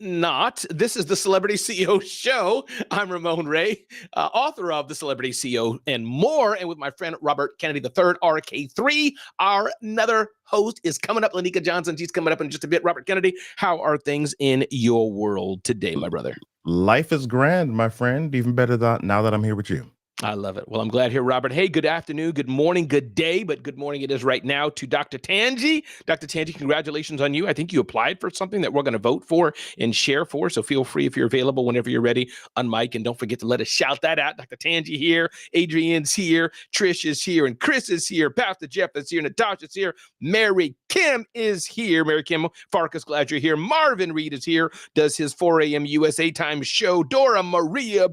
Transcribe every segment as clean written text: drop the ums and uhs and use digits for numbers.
not. This is the Celebrity CEO Show. I'm Ramon Ray, author of The Celebrity CEO and more. And with my friend Robert Kennedy III, RK3, our another host is coming up. Lanika Johnson, she's coming up in just a bit. Robert Kennedy, how are things in your world today, my brother? Life is grand, my friend. Even better now that I'm here with you. I love it. Well, I'm glad here, Robert. Hey, good afternoon, good morning, good day, but good morning it is right now to Dr. Tangi. Dr. Tangi, congratulations on you. I think you applied for something that we're going to vote for and share for, so feel free if you're available whenever you're ready on mic, and don't forget to let us shout that out. Dr. Tangi here, Adrienne's here, Trish is here, and Chris is here, Pastor Jeff is here, Natasha's here, Mary Kim is here. Mary Kim Farkas, glad you're here. Marvin Reed is here, does his 4 a.m. USA time show. Dora Maria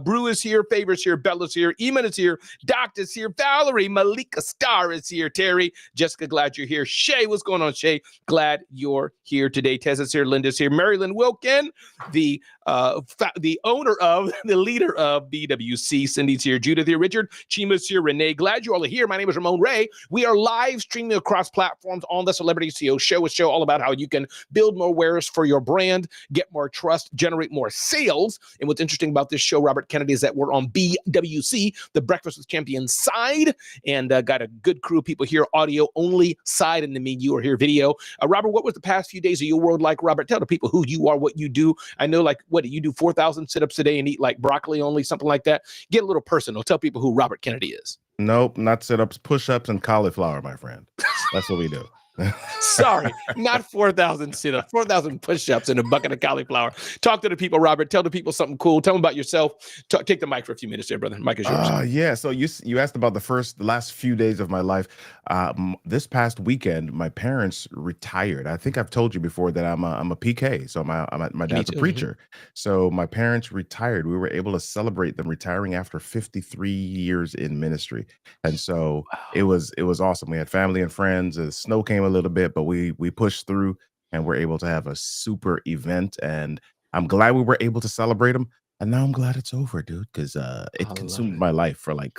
Brew is here, Favors here, Bella's here, Eamon is here, Doctor's here, Valerie, Malika Starr is here, Terry, Jessica, glad you're here. Shay, what's going on, Shay? Glad you're here today. Tessa's here, Linda's here, Marilyn Wilkin, the owner of, the leader of BWC, Cindy's here, Judith here, Richard, Chima's here, Renee, glad you all are here. My name is Ramon Ray. We are live streaming across platforms on the Celebrity CEO Show, a show all about how you can build more awareness for your brand, get more trust, generate more sales. And what's interesting about this show, Robert Kennedy, is that we're on BWC, the Breakfast with Champions side, and got a good crew of people here, audio only side, and then you are here video. Robert, what was the past few days of your world like? Robert, tell the people who you are, what you do. I know, like, what do you do, 4,000 sit-ups a day and eat like broccoli only, something like that? Get a little personal. Tell people who Robert Kennedy is. Nope, not sit-ups, push-ups, and cauliflower, my friend. That's what we do. Sorry, not 4,000 sit-ups, 4,000 push-ups and a bucket of cauliflower. Talk to the people, Robert. Tell the people something cool. Tell them about yourself. Take the mic for a few minutes there, brother. Mic is yours. Yeah. So you asked about the last few days of my life. This past weekend, my parents retired. I think I've told you before that I'm a PK. So my dad's a preacher. So my parents retired. We were able to celebrate them retiring after 53 years in ministry, and so it was awesome. We had family and friends. The snow came a little bit, but we pushed through and we're able to have a super event, and I'm glad we were able to celebrate them. And now I'm glad it's over, dude, because it consumed my life for like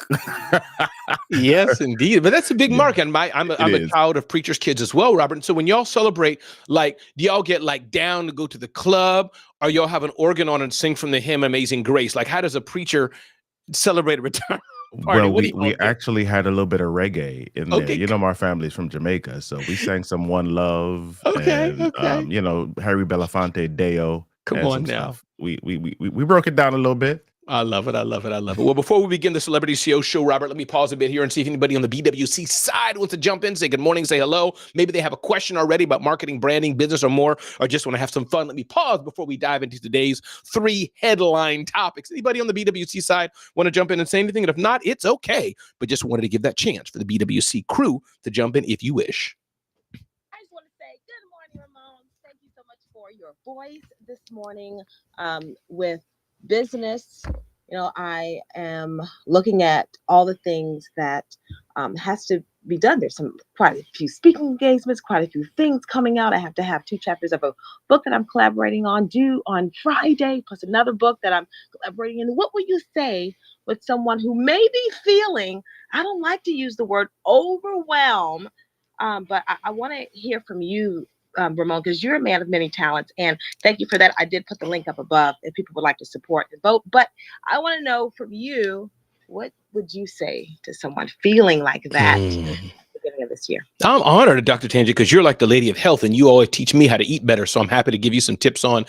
Yes, indeed. But that's a big mark. And I'm a child of preacher's kids as well, Robert. And so when y'all celebrate, like, do y'all get like down to go to the club, or y'all have an organ on and sing from the hymn Amazing Grace? Like, how does a preacher celebrate a retirement party? Well, we actually had a little bit of reggae in there. You know, my family's from Jamaica, so we sang some One Love. Okay. You know, Harry Belafonte, Deo. Come on now. We broke it down a little bit. I love it. I love it. I love it. Well, before we begin the Celebrity CEO Show, Robert, let me pause a bit here and see if anybody on the BWC side wants to jump in, say good morning, say hello. Maybe they have a question already about marketing, branding, business, or more, or just want to have some fun. Let me pause before we dive into today's 3 headline topics. Anybody on the BWC side want to jump in and say anything? And if not, it's okay. But just wanted to give that chance for the BWC crew to jump in if you wish. I just want to say good morning, Ramon. Thank you so much for your voice this morning with business. You know, I am looking at all the things that has to be done. There's quite a few speaking engagements, quite a few things coming out. I have to have 2 chapters of a book that I'm collaborating on due on Friday, plus another book that I'm collaborating in. What would you say with someone who may be feeling, I don't like to use the word overwhelm, but I want to hear from you, Ramon, because you're a man of many talents, and thank you for that. I did put the link up above if people would like to support the vote, but I want to know from you, what would you say to someone feeling like that at the beginning of this year? I'm honored, Dr. Tangi, because you're like the lady of health, and you always teach me how to eat better, so I'm happy to give you some tips on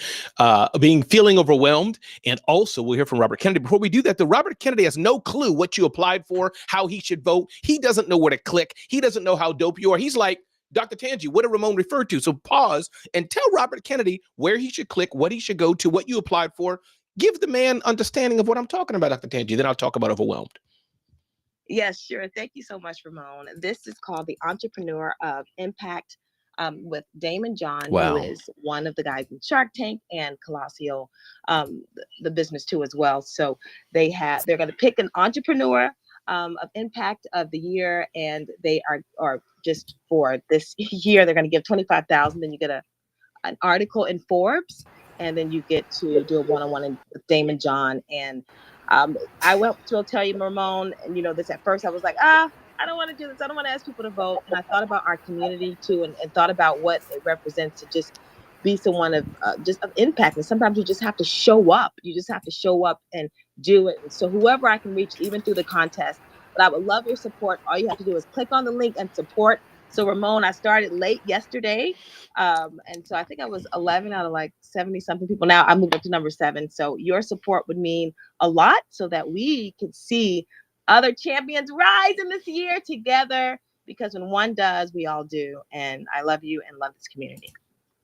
feeling overwhelmed, and also we'll hear from Robert Kennedy. Before we do that, though, Robert Kennedy has no clue what you applied for, how he should vote. He doesn't know where to click. He doesn't know how dope you are. He's like, Dr. Tangi, what did Ramon refer to? So pause and tell Robert Kennedy where he should click, what he should go to, what you applied for. Give the man understanding of what I'm talking about, Dr. Tangi. Then I'll talk about overwhelmed. Yes, sure. Thank you so much, Ramon. This is called the Entrepreneur of Impact with Damon John, who is one of the guys in Shark Tank, and Colassio, the business too as well. So they're going to pick an entrepreneur of impact of the year, and they are just for this year they're going to give $25,000. Then you get an article in Forbes, and then you get to do a one-on-one with Damon John. And I will tell you, Ramon, and you know this, at first I was like, I don't want to do this. I don't want to ask people to vote. And I thought about our community too, and thought about what it represents to just be someone of just of impact. And sometimes you just have to show up. You just have to show up and do it. And so whoever I can reach, even through the contest, but I would love your support. All you have to do is click on the link and support. So Ramon, I started late yesterday. And so I think I was 11 out of like 70 something people. Now I moved up to number 7. So your support would mean a lot so that we could see other champions rise in this year together, because when one does, we all do. And I love you and love this community.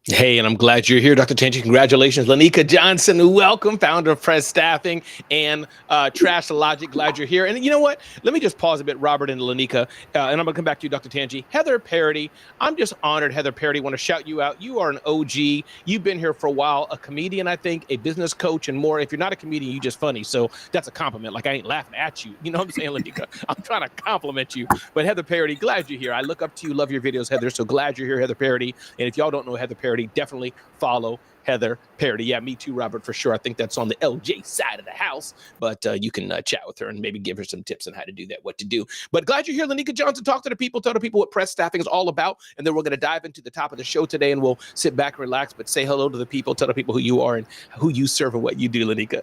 Hey, and I'm glad you're here, Dr. Tanji. Congratulations. Lanika Johnson, welcome, founder of Press Staffing and Trash the Logic. Glad you're here. And you know what? Let me just pause a bit, Robert and Lanika, and I'm going to come back to you, Dr. Tanji. Heather Parody, I'm just honored, Heather Parody. Want to shout you out. You are an OG. You've been here for a while, a comedian, I think, a business coach, and more. If you're not a comedian, you're just funny. So that's a compliment. Like, I ain't laughing at you. You know what I'm saying, Lanika? I'm trying to compliment you. But Heather Parody, glad you're here. I look up to you, love your videos, Heather. So glad you're here, Heather Parody. And if y'all don't know Heather Parody, definitely follow Heather Parody. Yeah, me too, Robert, for sure. I think that's on the LJ side of the house, but you can chat with her and maybe give her some tips on how to do that, what to do. But glad you're here, Lanika Johnson. Talk to the people, tell the people what Press Staffing is all about, and then we're going to dive into the top of the show today, and we'll sit back and relax, but say hello to the people, tell the people who you are and who you serve and what you do, Lanika.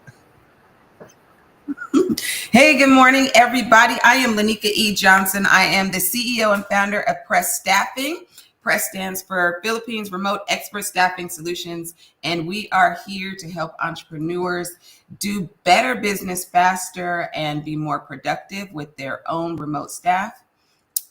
Hey, good morning, everybody. I am Lanika E. Johnson. I am the CEO and founder of Press Staffing. Press stands for Philippines Remote Expert Staffing Solutions, and we are here to help entrepreneurs do better business faster and be more productive with their own remote staff.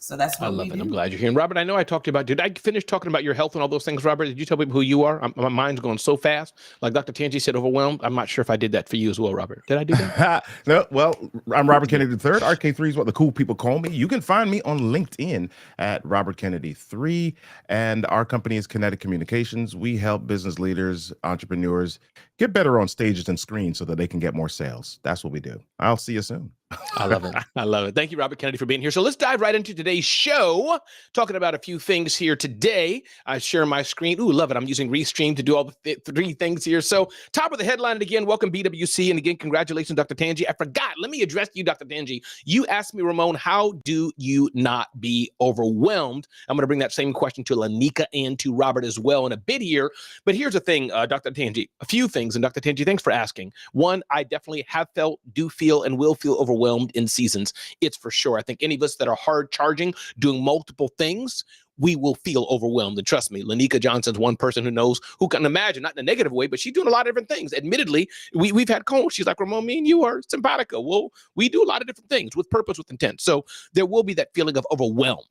So that's what I love we it. do. I'm glad you're here. And Robert, I know I talked to you about, did I finish talking about your health and all those things, Robert? Did you tell people who you are? My mind's going so fast. Like Dr. Tanji said, overwhelmed. I'm not sure if I did that for you as well, Robert. Did I do that? No, well, I'm Robert Kennedy III. RK3 is what the cool people call me. You can find me on LinkedIn at Robert Kennedy 3. And our company is Kinetic Communications. We help business leaders, entrepreneurs get better on stages and screens so that they can get more sales. That's what we do. I'll see you soon. I love it. I love it. Thank you, Robert Kennedy, for being here. So let's dive right into today's show, talking about a few things here today. I share my screen. Ooh, love it. I'm using Restream to do all the 3 things here. So top of the headline, and again, welcome BWC. And again, congratulations, Dr. Tanji. I forgot. Let me address you, Dr. Tanji. You asked me, Ramon, how do you not be overwhelmed? I'm going to bring that same question to Lanika and to Robert as well in a bit here. But here's the thing, Dr. Tanji, a few things. And Dr. Tanji, thanks for asking. One, I definitely have felt, do feel, and will feel overwhelmed in seasons. It's for sure. I think any of us that are hard charging, doing multiple things, we will feel overwhelmed. And trust me, Lanika Johnson's one person who knows, who can imagine, not in a negative way, but she's doing a lot of different things. Admittedly, we've had calls. She's like, Ramon, me and you are simpatico. Well, we do a lot of different things with purpose, with intent. So there will be that feeling of overwhelm.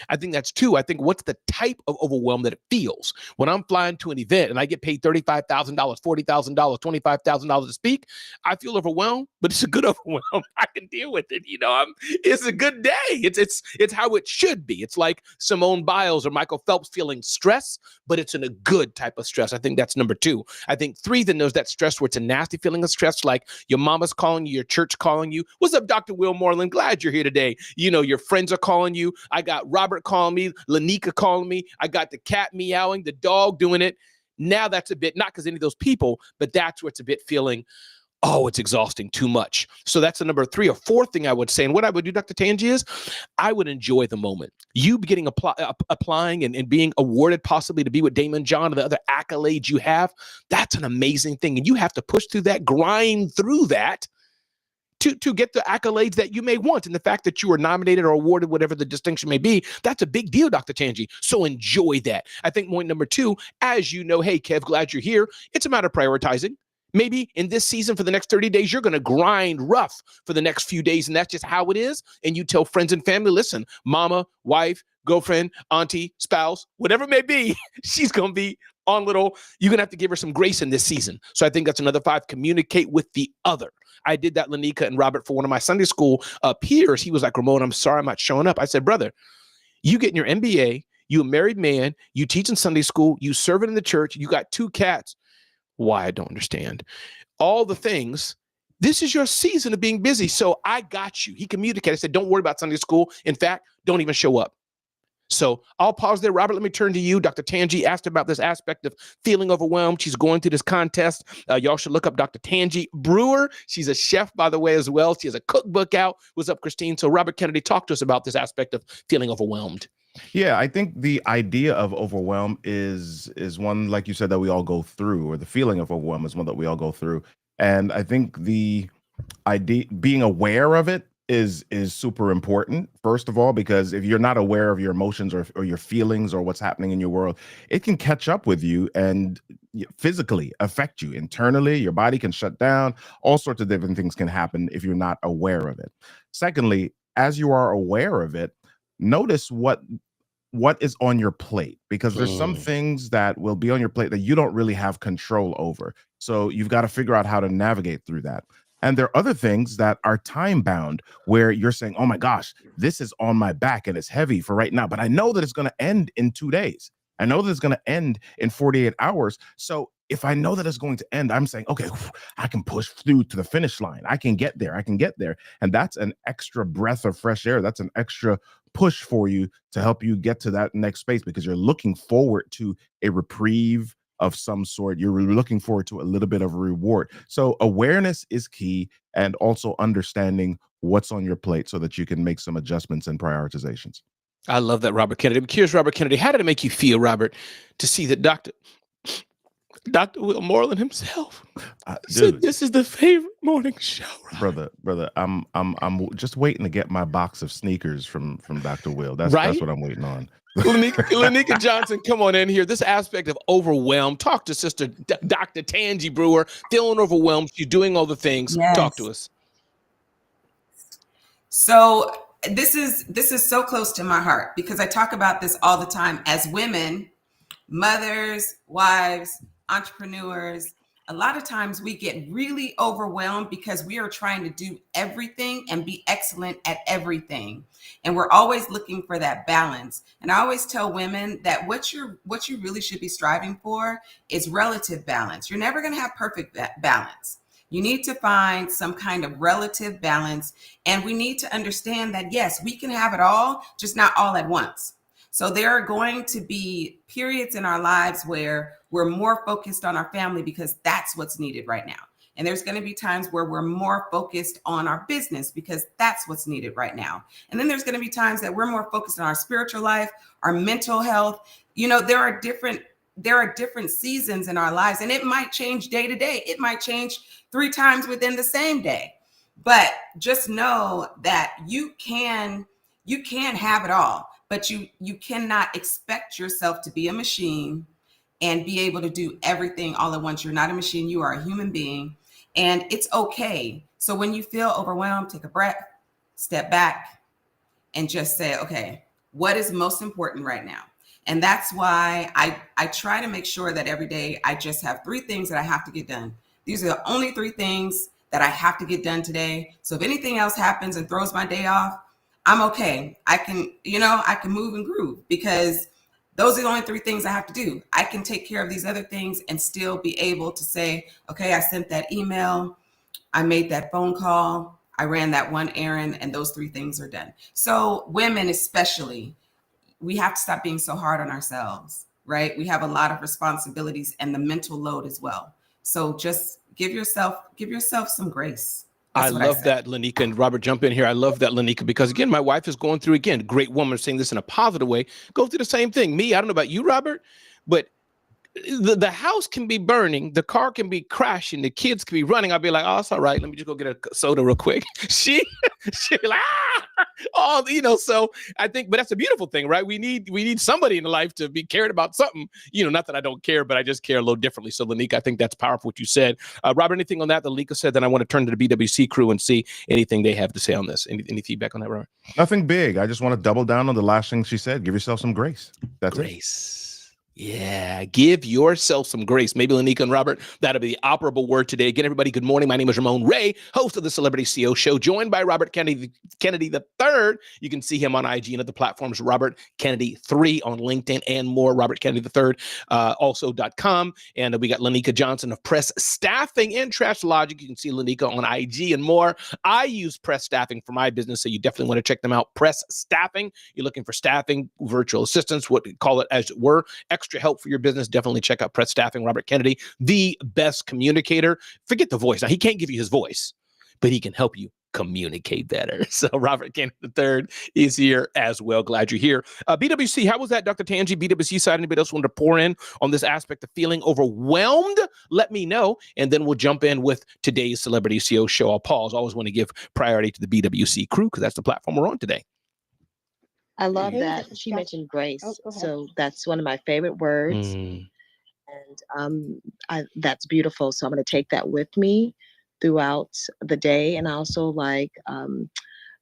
I think that's 2. I think what's the type of overwhelm that it feels when I'm flying to an event and I get paid $35,000, $40,000, $25,000 to speak. I feel overwhelmed, but it's a good overwhelm. I can deal with it. You know, it's a good day. It's how it should be. It's like Simone Biles or Michael Phelps feeling stress, but it's in a good type of stress. I think that's number 2. I think 3, then there's that stress where it's a nasty feeling of stress, like your mama's calling you, your church calling you. What's up, Dr. Will Moreland? Glad you're here today. You know, your friends are calling you. I got Robert calling me, Lanika calling me. I got the cat meowing, the dog doing it. Now that's a bit, not because any of those people, but that's where it's a bit feeling, oh, it's exhausting, too much. So that's the number 3 or 4 thing I would say. And what I would do, Dr. Tanji, is I would enjoy the moment. You getting applying and being awarded possibly to be with Damon John and the other accolades you have, that's an amazing thing. And you have to push through that, grind through that, to get the accolades that you may want. And the fact that you were nominated or awarded, whatever the distinction may be, that's a big deal, Dr. Tanji. So enjoy that. I think point number 2, as you know, hey, Kev, glad you're here. It's a matter of prioritizing. Maybe in this season for the next 30 days, you're going to grind rough for the next few days. And that's just how it is. And you tell friends and family, listen, mama, wife, girlfriend, auntie, spouse, whatever it may be, she's going to be on little, you're going to have to give her some grace in this season. So I think that's another 5, communicate with the other. I did that, Lanika and Robert, for one of my Sunday school peers. He was like, Ramon, I'm sorry I'm not showing up. I said, brother, you getting your MBA, you a married man, you teach in Sunday school, you serve it in the church, you got 2 cats. Why? I don't understand. All the things. This is your season of being busy. So I got you. He communicated. I said, don't worry about Sunday school. In fact, don't even show up. So I'll pause there. Robert, let me turn to you. Dr. Tanji asked about this aspect of feeling overwhelmed. She's going through this contest. Y'all should look up Dr. Tanji Brewer. She's a chef, by the way, as well. She has a cookbook out. What's up, Christine? So Robert Kennedy, talk to us about this aspect of feeling overwhelmed. Yeah, I think the idea of overwhelm is one, like you said, that we all go through, or the feeling of overwhelm is one that we all go through. And I think the idea being aware of it is super important, first of all, because if you're not aware of your emotions or your feelings or what's happening in your world, it can catch up with you and physically affect you internally. Your body can shut down. All sorts of different things can happen if you're not aware of it. Secondly, as you are aware of it, notice what is on your plate, because there's some Hmm. things that will be on your plate that you don't really have control over. So you've got to figure out how to navigate through that. And there are other things that are time bound where you're saying, oh my gosh, this is on my back and it's heavy for right now, but I know that it's going to end in 2 days. I know that it's going to end in 48 hours. So if I know that it's going to end, I'm saying, okay, I can push through to the finish line. I can get there. I can get there. And that's an extra breath of fresh air. That's an extra push for you to help you get to that next space, because you're looking forward to a reprieve of some sort. You're looking forward to a little bit of a reward. So awareness is key, and also understanding what's on your plate so that you can make some adjustments and prioritizations. I love that, Robert Kennedy. I'm curious, Robert Kennedy, how did it make you feel, Robert, to see that Dr. Will Moreland himself said Dude, this is the favorite morning show, Robert? brother, I'm just waiting to get my box of sneakers from Dr. Will. That's Right? what I'm waiting on. Lanika Johnson, come on in here. This aspect of overwhelm. Talk to Sister Dr. Tangi Brewer. Feeling overwhelmed. She's doing all the things. Talk to Yes. us. So this is so close to my heart because I talk about this all the time as women, mothers, wives, entrepreneurs. A lot of times we get really overwhelmed because we are trying to do everything and be excellent at everything. And we're always looking for that balance. And I always tell women that what you really should be striving for is relative balance. You're never going to have perfect balance. You need to find some kind of relative balance. And we need to understand that, yes, we can have it all, just not all at once. So there are going to be periods in our lives where we're more focused on our family because that's what's needed right now. And there's going to be times where we're more focused on our business because that's what's needed right now. And then there's going to be times that we're more focused on our spiritual life, our mental health. There are different seasons in our lives, and it might change day to day. It might change 3 times within the same day. But just know that you can have it all, but you cannot expect yourself to be a machine and be able to do everything all at once. You're not a machine, you are a human being, and it's okay. So when you feel overwhelmed, take a breath, step back, and just say, okay, what is most important right now? And that's why I try to make sure that every day I just have 3 things that I have to get done. These are the only 3 things that I have to get done today. So if anything else happens and throws my day off, I'm okay. I can move and groove because those are the only 3 things I have to do. I can take care of these other things and still be able to say, okay, I sent that email, I made that phone call, I ran that one errand, and those 3 things are done. So women especially, we have to stop being so hard on ourselves, right? We have a lot of responsibilities and the mental load as well. So just give yourself some grace. I love that, Lanika, and Robert, jump in here. I love that, Lanika, because again, my wife is going through, again, great woman, saying this in a positive way, go through the same thing. Me, I don't know about you, Robert, but the house can be burning, the car can be crashing, the kids can be running. I'll be like, oh, it's all right. Let me just go get a soda real quick. She'll be like, so I think, but that's a beautiful thing, right? We need somebody in life to be cared about something, not that I don't care, but I just care a little differently. So Lanika, I think that's powerful what you said. Robert, anything on that Lanika said? Then I want to turn to the BWC crew and see anything they have to say on this. Any feedback on that, Robert? Nothing big. I just want to double down on the last thing she said. Give yourself some grace. That's grace. Yeah, give yourself some grace. Maybe Lanika and Robert, that'll be the operable word today. Again, everybody, good morning. My name is Ramon Ray, host of the Celebrity CEO Show, joined by Robert Kennedy III. You can see him on IG and other platforms, Robert Kennedy 3 on LinkedIn and more, Robert Kennedy III, also.com. And we got Lanika Johnson of Press Staffing and Trash Logic. You can see Lanika on IG and more. I use Press Staffing for my business, so you definitely want to check them out. Press Staffing. You're looking for staffing, virtual assistants, what we call it as it were, extra help for your business. Definitely check out Press Staffing. Robert Kennedy, the best communicator. Forget the voice. Now, he can't give you his voice, but he can help you communicate better. So Robert Kennedy III is here as well. Glad you're here. BWC, how was that, Dr. Tangi? BWC side, anybody else want to pour in on this aspect of feeling overwhelmed? Let me know, and then we'll jump in with today's Celebrity CEO show. I'll pause. Always want to give priority to the BWC crew because that's the platform we're on today. I love that she mentioned grace. So that's one of my favorite words. And that's beautiful. So I'm going to take that with me throughout the day. And I also like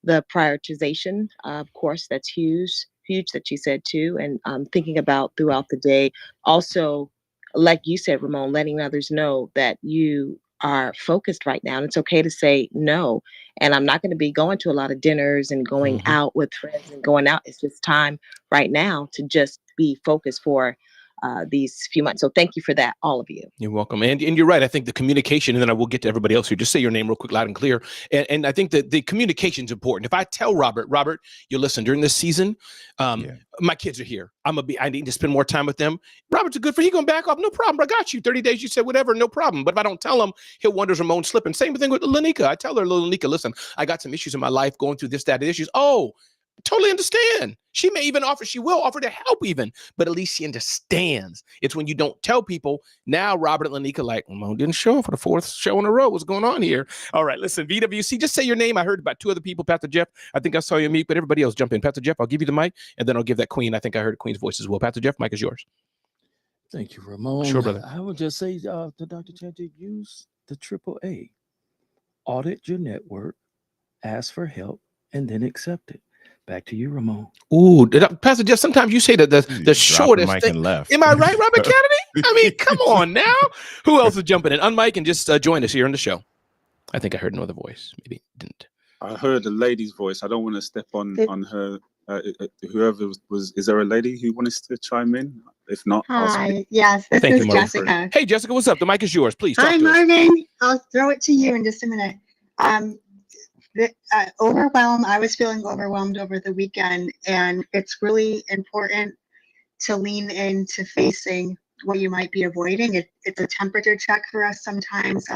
the prioritization, of course, that's huge that you said too. And thinking about throughout the day. Also, like you said, Ramon, letting others know that you are focused right now. And it's okay to say no. And I'm not going to be going to a lot of dinners and going out with friends and going out. It's just time right now to just be focused for these few months. So thank you for that, all of you. You're welcome. And you're right. I think the communication, and then I will get to everybody else here. Just say your name real quick, loud and clear. And I think that the communication is important. If I tell Robert, you listen, during this season, my kids are here. I need to spend more time with them. Robert's good for, he going to back off. No problem. I got you. 30 days, you said whatever, no problem. But if I don't tell him, he'll wonder Ramon slipping. Same thing with Lanika. I tell her, little Lanika, listen, I got some issues in my life going through this, that, and issues. Oh, totally understand. She will offer to help even, but at least she understands. It's when you don't tell people. Now Robert and Lanika like, Ramon didn't show up for the fourth show in a row. What's going on here? All right, listen, BWC, just say your name. I heard about two other people, Pastor Jeff. I think I saw you mute, but everybody else jump in. Pastor Jeff, I'll give you the mic, and then I'll give that Queen. I think I heard a Queen's voice as well. Pastor Jeff, mic is yours. Thank you, Ramon. Sure, brother. I would just say to Dr. Chanty, use the AAA. Audit your network, ask for help, and then accept it. Back to you, Ramon. Ooh, Pastor Jeff, sometimes you say that the shortest mic thing. and left. Am I right, Robert Kennedy? I mean, come on now. Who else is jumping in? Unmic and just join us here on the show. I think I heard another voice. Maybe didn't. I heard a lady's voice. I don't want to step on her. Whoever was, is there a lady who wants to chime in? If not, I'll speak. Yes, this Thank is you, Jessica. Hey, Jessica, what's up? The mic is yours. Please talk Hi, to us. Marvin. I'll throw it to you in just a minute. Overwhelmed. I was feeling overwhelmed over the weekend, and it's really important to lean into facing what you might be avoiding. It's a temperature check for us sometimes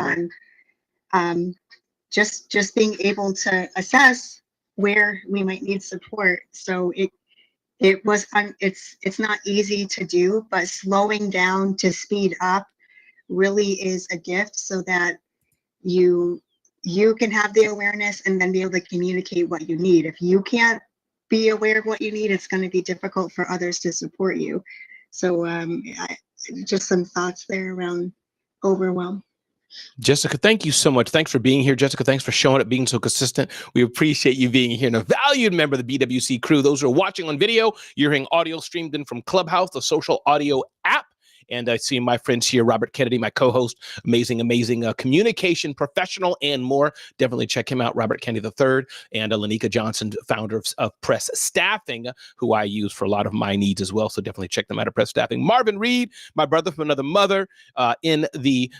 on just being able to assess where we might need support. So it's not easy to do, but slowing down to speed up really is a gift, so that you can have the awareness and then be able to communicate what you need. If you can't be aware of what you need, it's going to be difficult for others to support you. So just some thoughts there around overwhelm. Jessica, thank you so much. Thanks for being here, Jessica. Thanks for showing up, being so consistent. We appreciate you being here and a valued member of the BWC crew. Those who are watching on video, you're hearing audio streamed in from Clubhouse, the social audio app. And I see my friends here, Robert Kennedy, my co-host, amazing communication professional and more. Definitely check him out, Robert Kennedy III, and Lanika Johnson, founder of Press Staffing, who I use for a lot of my needs as well. So definitely check them out at Press Staffing. Marvin Reed, my brother from another mother in the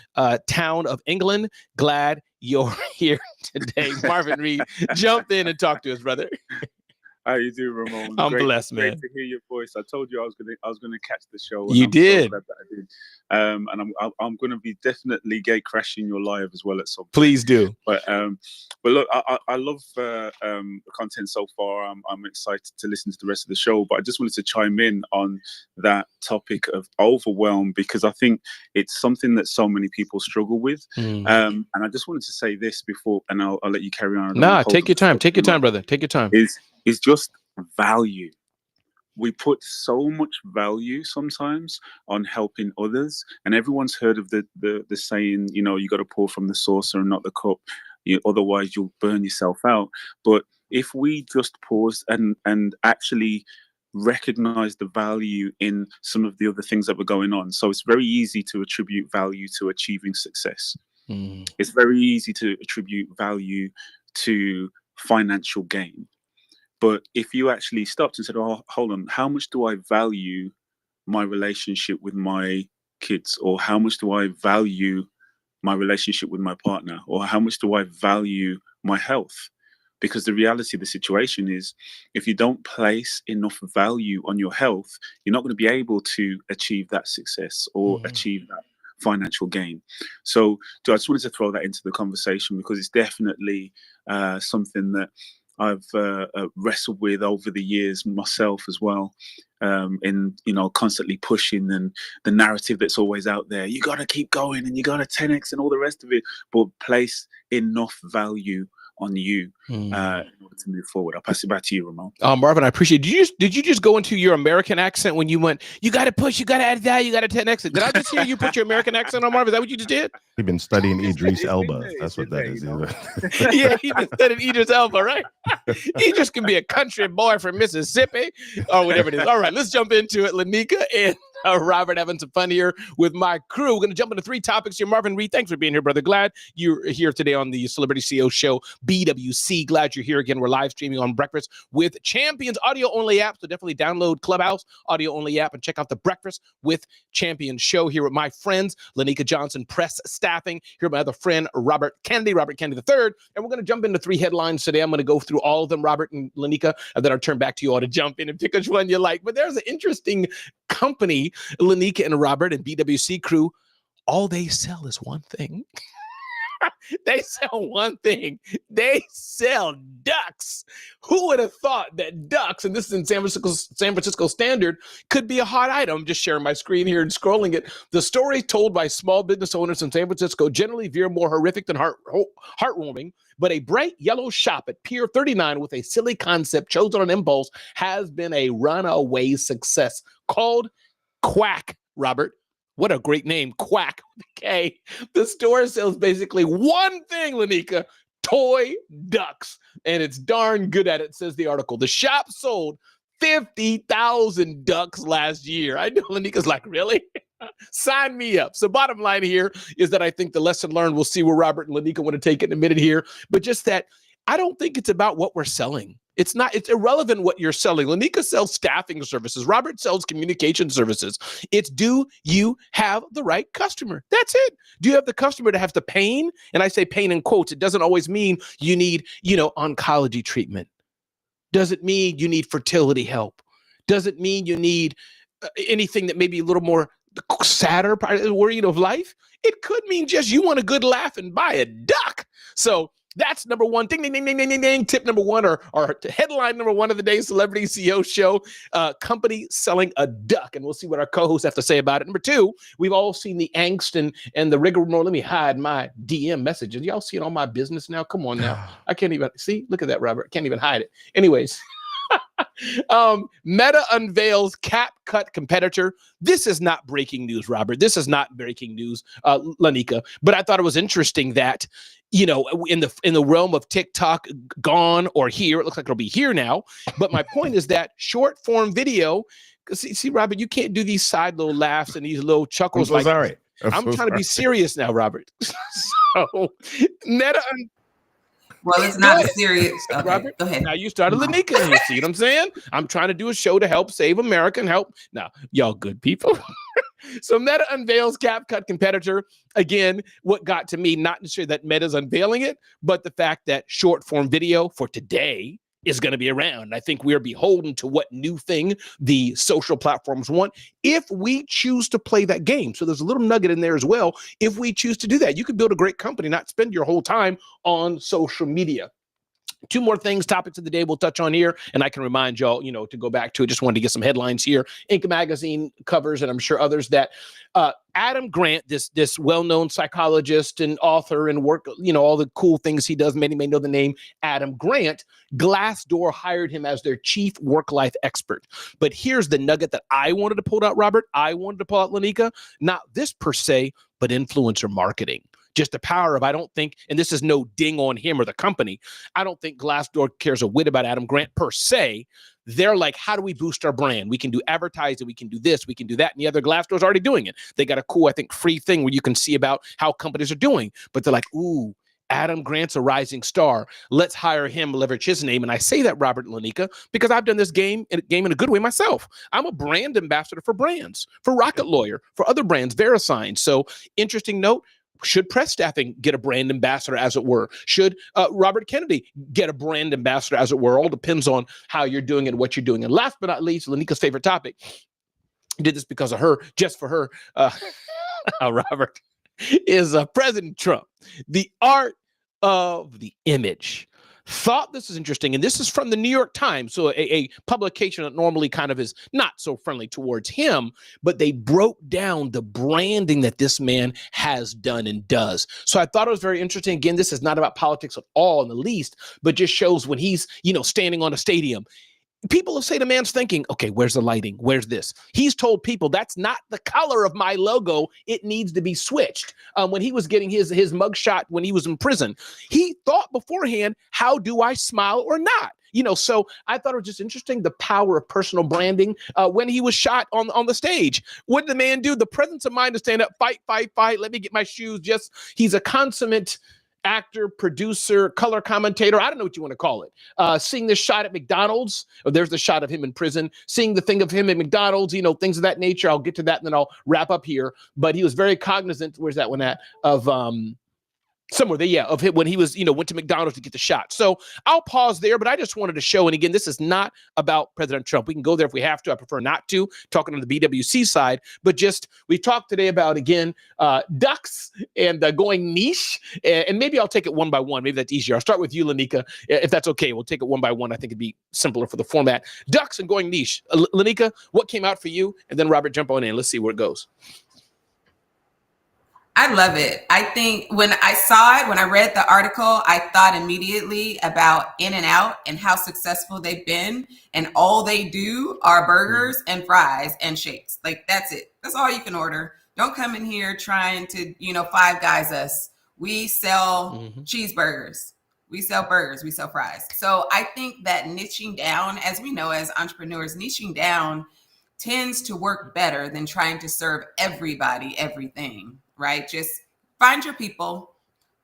town of England. Glad you're here today. Marvin Reed, jump in and talk to us, brother. How you do, Ramon? I'm blessed, man. Great to hear your voice. I told you I was gonna catch the show. You did. So glad that I did. And I'm gonna be definitely gate crashing your live as well at some point. Please do. But look, I love the content so far. I'm excited to listen to the rest of the show. But I just wanted to chime in on that topic of overwhelm, because I think it's something that so many people struggle with. And I just wanted to say this before, and I'll let you carry on. Nah, take your time. Take your time, brother. Take your time. Is just value. We put so much value sometimes on helping others, and everyone's heard of the saying, you got to pour from the saucer and not the cup, otherwise you'll burn yourself out. But if we just pause and actually recognize the value in some of the other things that were going on. So it's very easy to attribute value to achieving success. It's very easy to attribute value to financial gain. But if you actually stopped and said, oh, hold on, how much do I value my relationship with my kids? Or how much do I value my relationship with my partner? Or how much do I value my health? Because the reality of the situation is, if you don't place enough value on your health, you're not going to be able to achieve that success or achieve that financial gain. So I just wanted to throw that into the conversation because it's definitely something that I've wrestled with over the years myself as well, in constantly pushing and the narrative that's always out there. You got to keep going and you got to 10x and all the rest of it, but place enough value on you in order to move forward. I'll pass it back to you, Ramon. Marvin, I appreciate it. Did you just go into your American accent when you went, you got to push, you got to add value, you got to 10x it? Did I just hear you put your American accent on, Marvin? Is that what you just did? We've been studying Idris Elba. That's what that is. Yeah, he's been studying Idris Elba, right? He just can be a country boy from Mississippi or whatever it is. All right, let's jump into it. Lanika and Robert having some fun here with my crew. We're going to jump into 3 topics here. Marvin Reed, thanks for being here, brother. Glad you're here today on the Celebrity CEO Show, BWC. Glad you're here again. We're live streaming on Breakfast with Champions audio-only app, so definitely download Clubhouse audio-only app and check out the Breakfast with Champions show here with my friends, Lanika Johnson, press staffing, here with my other friend, Robert Kennedy III. And we're going to jump into 3 headlines today. I'm going to go through all of them, Robert and Lanika, and then I'll turn back to you all to jump in and pick which one you like. But there's an interesting company, Lanika and Robert and BWC crew, all they sell is one thing. They sell one thing. They sell ducks. Who would have thought that ducks, and this is in San Francisco Standard, could be a hot item? I'm just sharing my screen here and scrolling it. The story told by small business owners in San Francisco generally veer more horrific than heartwarming, but a bright yellow shop at Pier 39 with a silly concept chosen on impulse has been a runaway success called Quack, Robert. What a great name, Quack. Okay. The store sells basically one thing, Lanika, toy ducks. And it's darn good at it, says the article. The shop sold 50,000 ducks last year. I know Lanika's like, really? Sign me up. So bottom line here is that I think the lesson learned, we'll see where Robert and Lanika want to take it in a minute here, but just that I don't think it's about what we're selling. It's irrelevant what you're selling. Lanika sells staffing services. Robert sells communication services. It's, do you have the right customer? That's it. Do you have the customer that has the pain? And I say pain in quotes. It doesn't always mean you need, oncology treatment. Does it mean you need fertility help? Does it mean you need anything that may be a little more sadder, worried of life? It could mean just you want a good laugh and buy a duck. So that's number one. Ding, ding, ding, ding, ding, ding, ding. Tip number one, or headline number one of the day, Celebrity CEO Show, company selling a duck. And we'll see what our co-hosts have to say about it. Number 2, we've all seen the angst and the rigmarole. Let me hide my DM messages. Y'all see it on my business now? Come on now. I can't even, see? Look at that, Robert. Can't even hide it. Anyways. Meta unveils CapCut competitor. This is not breaking news, Robert. This is not breaking news, Lanika. But I thought it was interesting that, in the realm of TikTok gone or here, it looks like it'll be here now. But my point is that short form video. See, Robert, you can't do these side little laughs and these little chuckles. I'm so sorry. I'm trying to be serious now, Robert. So Meta. Well, it's not as serious. Okay, Robert, go ahead. now you started Lanika, and you see what I'm saying? I'm trying to do a show to help save America and help. Now, y'all good people. So Meta unveils CapCut competitor. Again, what got to me, not necessarily that Meta's unveiling it, but the fact that short form video for today is going to be around. I think we are beholden to what new thing the social platforms want if we choose to play that game. So there's a little nugget in there as well. If we choose to do that, you could build a great company, not spend your whole time on social media. 2 more things, topics of the day we'll touch on here, and I can remind y'all, to go back to it. Just wanted to get some headlines here. Inc. magazine covers, and I'm sure others, that Adam Grant, this well-known psychologist and author and work, all the cool things he does. Many may know the name Adam Grant. Glassdoor hired him as their chief work-life expert. But here's the nugget that I wanted to pull out, Robert. I wanted to pull out, Lanika. Not this per se, but influencer marketing. Just the power of, I don't think, and this is no ding on him or the company, I don't think Glassdoor cares a whit about Adam Grant per se. They're like, how do we boost our brand? We can do advertising, we can do this, we can do that. And the other Glassdoor's already doing it. They got a cool, I think, free thing where you can see about how companies are doing. But they're like, ooh, Adam Grant's a rising star. Let's hire him, leverage his name. And I say that, Robert and Lanika, because I've done this game in a good way myself. I'm a brand ambassador for brands, for Rocket Lawyer, for other brands, VeriSign. So interesting note. Should press staffing get a brand ambassador, as it were? Should Robert Kennedy get a brand ambassador, as it were? All depends on how you're doing and what you're doing. And last but not least, Lanika's favorite topic. Did this because of her, just for her. Robert, is President Trump, the art of the image. Thought this is interesting, and this is from the New York Times, so a publication that normally kind of is not so friendly towards him, but they broke down the branding that this man has done and does. So I thought it was very interesting. Again, this is not about politics at all in the least, but just shows when he's, standing on a stadium. People will say the man's thinking, okay, where's the lighting? Where's this? He's told people that's not the color of my logo. It needs to be switched. When he was getting his mugshot when he was in prison, he thought beforehand, how do I smile or not? So I thought it was just interesting, the power of personal branding. When he was shot on the stage, what did the man do? The presence of mind to stand up, fight. Let me get my shoes. He's a consummate actor, producer, color commentator. I don't know what you want to call it. Seeing this shot at McDonald's, there's the shot of him in prison, seeing the thing of him at McDonald's, things of that nature. I'll get to that and then I'll wrap up here. But he was very cognizant, where's that one at, of somewhere there, of him when he was, went to McDonald's to get the shot. So I'll pause there, but I just wanted to show, and again, this is not about President Trump. We can go there if we have to. I prefer not to, talking on the BWC side, but we talked today about, again, ducks and going niche, and maybe I'll take it one by one. Maybe that's easier. I'll start with you, Lanika, if that's okay. We'll take it one by one. I think it'd be simpler for the format. Ducks and going niche. Lanika, what came out for you? And then Robert, jump on in. Let's see where it goes. I love it. I think when I saw it, when I read the article, I thought immediately about In-N-Out and how successful they've been. And all they do are burgers and fries and shakes. Like, that's it. That's all you can order. Don't come in here trying to, Five Guys us. We sell cheeseburgers. We sell burgers. We sell fries. So I think that niching down, as we know as entrepreneurs, niching down tends to work better than trying to serve everybody everything. Right? Just find your people,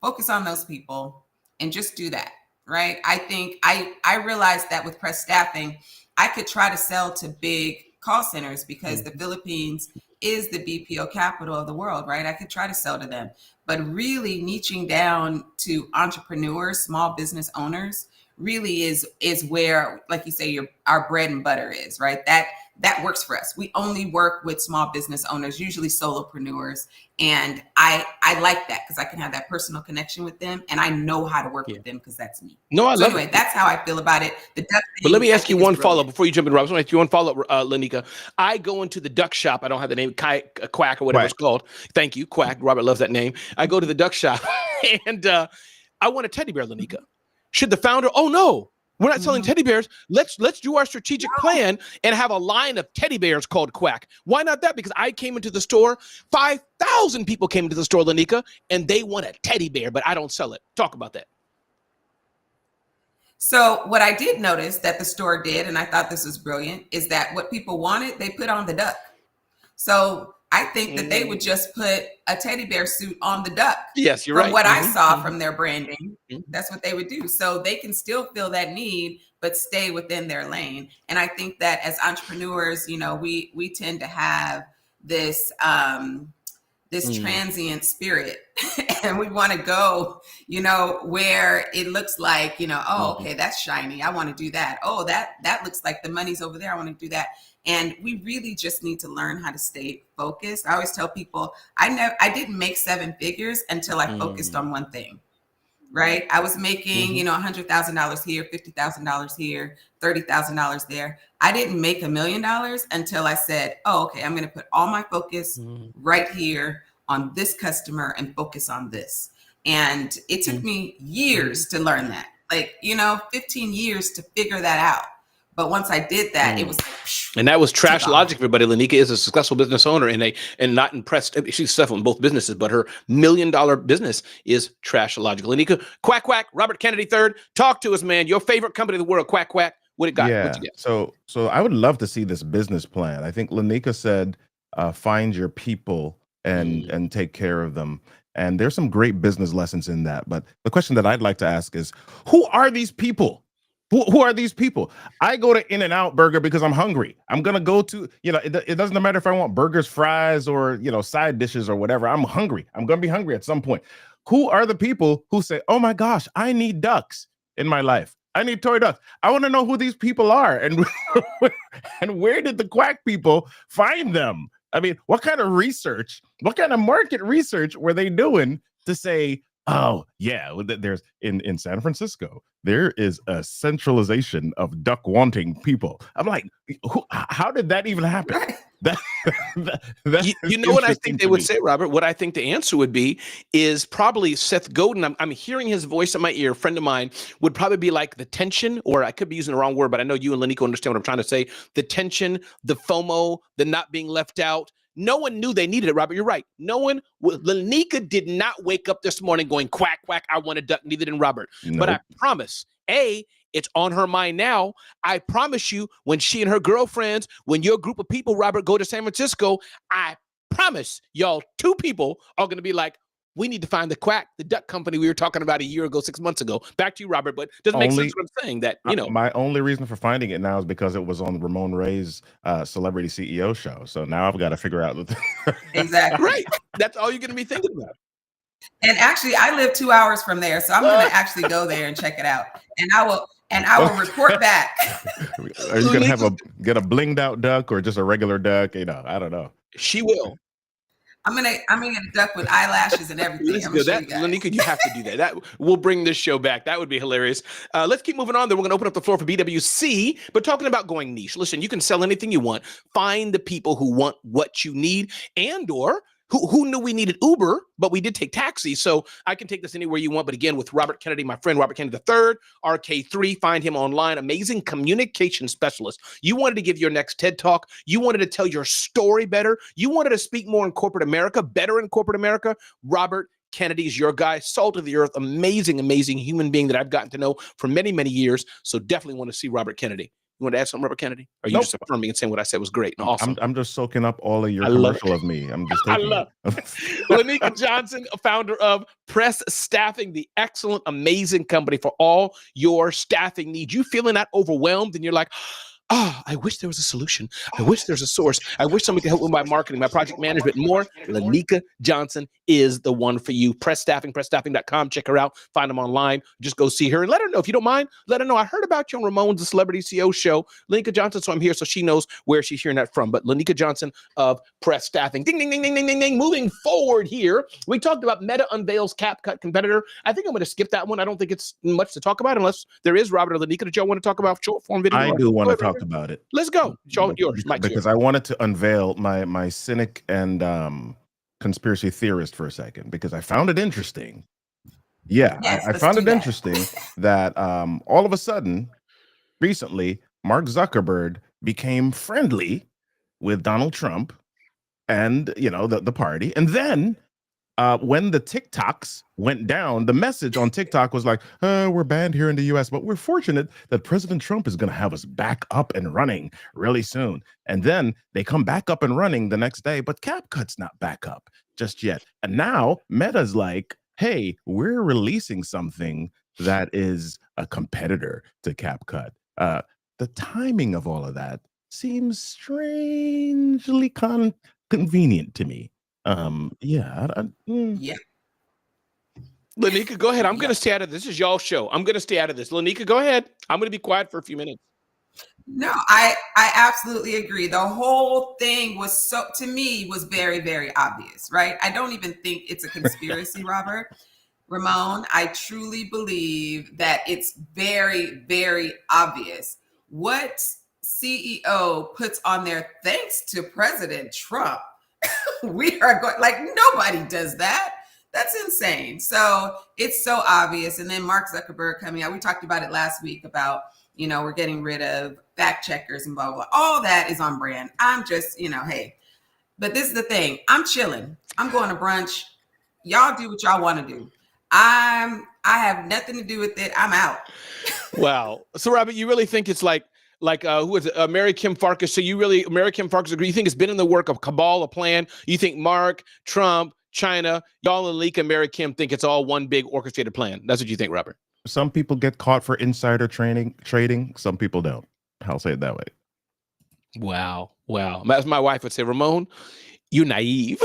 focus on those people, and just do that. Right? I think I realized that with Press Staffing, I could try to sell to big call centers because the Philippines is the BPO capital of the world, right? I could try to sell to them, but really niching down to entrepreneurs, small business owners, really is where, like you say, our bread and butter is, right? That works for us. We only work with small business owners, usually solopreneurs. And I like that because I can have that personal connection with them and I know how to work with them because that's me. No, I love it. That's how I feel about it. But let me ask you one follow-up before you jump in, Robert. I want to ask you one follow-up, Lanika. I go into the duck shop. I don't have the name, Quack or whatever it's called. Thank you, Quack. Robert loves that name. I go to the duck shop and I want a teddy bear, Lanika. Should the founder, oh no, we're not selling teddy bears. Let's do our strategic plan and have a line of teddy bears called Quack. Why not that? Because I came into the store, 5,000 people came into the store, Lanika, and they want a teddy bear, but I don't sell it. Talk about that. So what I did notice that the store did, and I thought this was brilliant, is that what people wanted, they put on the duck. So I think that they would just put a teddy bear suit on the duck. Yes, you're right. From what I saw from their branding, that's what they would do. So they can still feel that need, but stay within their lane. And I think that as entrepreneurs, we tend to have this transient spirit and we want to go, where it looks like, okay, that's shiny. I want to do that. Oh, that looks like the money's over there. I want to do that. And we really just need to learn how to stay focused. I always tell people, I didn't make 7 figures until I focused on one thing, right? I was making, $100,000 here, $50,000 here, $30,000 there. I didn't make $1 million until I said, oh, okay, I'm going to put all my focus right here on this customer and focus on this. And it took me years to learn that, 15 years to figure that out. But once I did that, it was and that was Trash Logic, everybody. Lanika is a successful business owner and not impressed. She's successful in both businesses, but her $1 million business is Trash Logic. Lanika, Quack, Robert Kennedy III, talk to us, man. Your favorite company in the world, Quack. What it got? Yeah. What you get? So I would love to see this business plan. I think Lanika said, find your people and take care of them. And there's some great business lessons in that. But the question that I'd like to ask is, who are these people? Who are these people? I go to In-N-Out Burger because I'm hungry. I'm going to go to, it doesn't matter if I want burgers, fries, or, side dishes or whatever. I'm hungry. I'm going to be hungry at some point. Who are the people who say, oh my gosh, I need ducks in my life. I need toy ducks. I want to know who these people are and where did the Quack people find them? I mean, what kind of research, what kind of market research were they doing to say, oh, yeah, there's in San Francisco, there is a centralization of duck wanting people. I'm like, how did that even happen? Right. You know what I think they would say, Robert? What I think the answer would be is probably Seth Godin. I'm hearing his voice in my ear. A friend of mine would probably be like the tension, or I could be using the wrong word, but I know you and Lanico understand what I'm trying to say. The tension, the FOMO, the not being left out. No one knew they needed it, Robert. You're right. No one, Lanika did not wake up this morning going, quack, quack, I want a duck. Neither did Robert. Nope. But I promise, it's on her mind now. I promise you, when she and her girlfriends, when your group of people, Robert, go to San Francisco, I promise y'all, 2 people are going to be like, we need to find the duck company we were talking about a year ago, 6 months ago. Back to you, Robert, but doesn't make sense what I'm saying that, My only reason for finding it now is because it was on Ramon Ray's Celebrity CEO show. So now I've got to figure out. Exactly. Right. That's all you're going to be thinking about. And actually, I live 2 hours from there, so I'm going to actually go there and check it out. And I will report back. Are you going to get a blinged out duck or just a regular duck? I don't know. She will. I'm gonna get a duck with eyelashes and everything. Lanika, you have to do that. That will bring this show back. That would be hilarious. Let's keep moving on. Then we're going to open up the floor for BWC. But talking about going niche, listen, you can sell anything you want. Find the people who want what you need, and/or who knew we needed Uber, but we did take taxi. So I can take this anywhere you want. But again, with Robert Kennedy, my friend Robert Kennedy III, RK3, find him online. Amazing communication specialist. You wanted to give your next TED Talk. You wanted to tell your story better. You wanted to speak more in corporate America, better in corporate America. Robert Kennedy's your guy, salt of the earth, amazing, amazing human being that I've gotten to know for many, many years. So definitely want to see Robert Kennedy. You want to add something, Robert Kennedy? Or are you just affirming and saying what I said was great and awesome? I'm just soaking up all of your commercial of me. I'm just taking it. Lanika Johnson, founder of Press Staffing, the excellent, amazing company for all your staffing needs. You feeling that overwhelmed and you're like, I wish there was a solution. I wish there's a source. I wish somebody could help with my marketing, my project management, more. Lanika Johnson is the one for you. Press Staffing, pressstaffing.com. Check her out. Find them online. Just go see her and let her know. If you don't mind, let her know. I heard about you on Ramon's The Celebrity CEO show. Lanika Johnson, so I'm here so she knows where she's hearing that from. But Lanika Johnson of Press Staffing. Ding, ding, ding, ding, ding, ding, ding. Moving forward here, we talked about Meta unveils CapCut competitor. I think I'm going to skip that one. I don't think it's much to talk about unless there is Robert or Lanika. Did y'all want to talk about short form video? I do want to talk about it. Let's go. Show yours. Because I wanted to unveil my cynic and conspiracy theorist for a second, because I found it interesting. Yeah, yes, I found it interesting that all of a sudden, recently, Mark Zuckerberg became friendly with Donald Trump and, the party. And then when the TikToks went down, the message on TikTok was like, we're banned here in the US, but we're fortunate that President Trump is going to have us back up and running really soon. And then they come back up and running the next day, but CapCut's not back up just yet. And now Meta's like, hey, we're releasing something that is a competitor to CapCut. The timing of all of that seems strangely convenient to me. Yeah. Lanika, go ahead. I'm going to stay out of this. This is y'all's show. I'm going to stay out of this. Lanika, go ahead. I'm going to be quiet for a few minutes. No, I absolutely agree. The whole thing was to me was very, very obvious, right? I don't even think it's a conspiracy, Robert. Ramon, I truly believe that it's very, very obvious. What CEO puts on there, thanks to President Trump, we are going, like, nobody does that. That's insane. So it's so obvious. And then Mark Zuckerberg coming out, we talked about it last week about, we're getting rid of fact checkers and blah, blah, blah. All that is on brand. I'm just, hey, but this is the thing. I'm chilling. I'm going to brunch. Y'all do what y'all want to do. I have nothing to do with it. I'm out. Wow. So Robert, you really think it's like who is it? Mary Kim Farkas. So Mary Kim Farkas agree? You think it's been in the work of cabal, a plan? You think Mark, Trump, China, y'all and Leak and Mary Kim think it's all one big orchestrated plan? That's what you think, Robert? Some people get caught for insider trading. Some people don't. I'll say it that way. Wow. As my wife would say, Ramon, you're naive.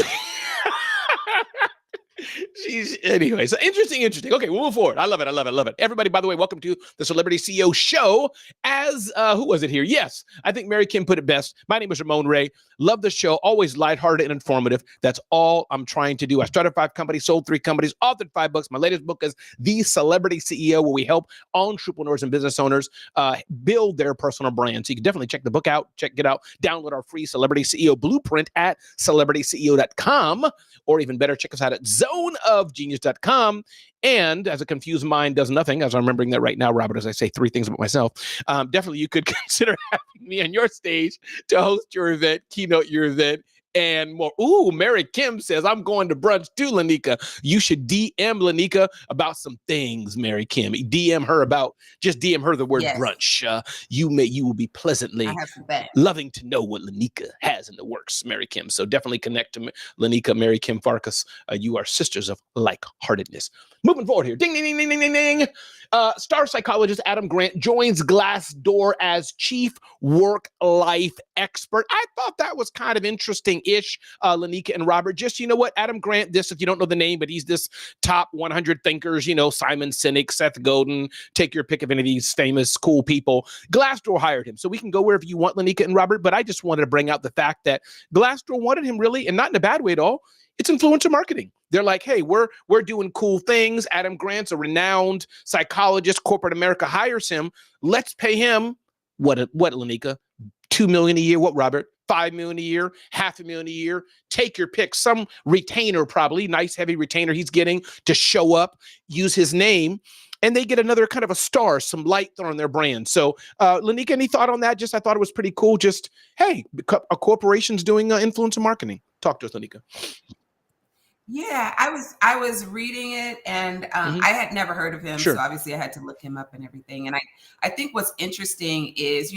Anyway, so interesting. Okay, we'll move forward. I love it. Everybody, by the way, welcome to the Celebrity CEO Show. As who was it here? Yes, I think Mary Kim put it best. My name is Ramon Ray. Love the show. Always lighthearted and informative. That's all I'm trying to do. I started 5 companies, sold 3 companies, authored 5 books. My latest book is The Celebrity CEO, where we help entrepreneurs and business owners build their personal brand. So you can definitely check the book out. Check it out. Download our free Celebrity CEO Blueprint at celebrityceo.com, or even better, check us out at zoneofgenius.com. And as a confused mind does nothing, as I'm remembering that right now, Robert, as I say 3 things about myself, definitely you could consider having me on your stage to host your event, keynote your event, and more. Ooh, Mary Kim says, I'm going to brunch too, Lanika. You should DM Lanika about some things, Mary Kim. DM her the word Yes. brunch. You will be pleasantly I have some facts. loving to know what Lanika has in the works, Mary Kim. So definitely connect to Lanika, Mary Kim Farkas. You are sisters of like-heartedness. Moving forward here. Ding, ding, ding, ding, ding, ding, ding. Star psychologist Adam Grant joins Glassdoor as chief work-life expert. I thought that was kind of interesting-ish, Lanika and Robert. Just, you know what, Adam Grant, if you don't know the name, but he's this top 100 thinkers, Simon Sinek, Seth Godin, take your pick of any of these famous, cool people. Glassdoor hired him. So we can go wherever you want, Lanika and Robert, but I just wanted to bring out the fact that Glassdoor wanted him really, and not in a bad way at all. It's influencer marketing. They're like, hey, we're doing cool things. Adam Grant's a renowned psychologist. Corporate America hires him. Let's pay him what, Lanika? $2 million a year. What, Robert? $5 million a year, $500,000 a year. Take your pick. Some retainer, probably nice heavy retainer he's getting to show up, use his name, and they get another kind of a star, some light thrown on their brand. So, Lanika, any thought on that? I thought it was pretty cool. Just, hey, a corporation's doing influencer marketing. Talk to us, Lanika. Yeah, I was reading it, and I had never heard of him, Sure. so obviously I had to look him up and everything. And I think what's interesting is,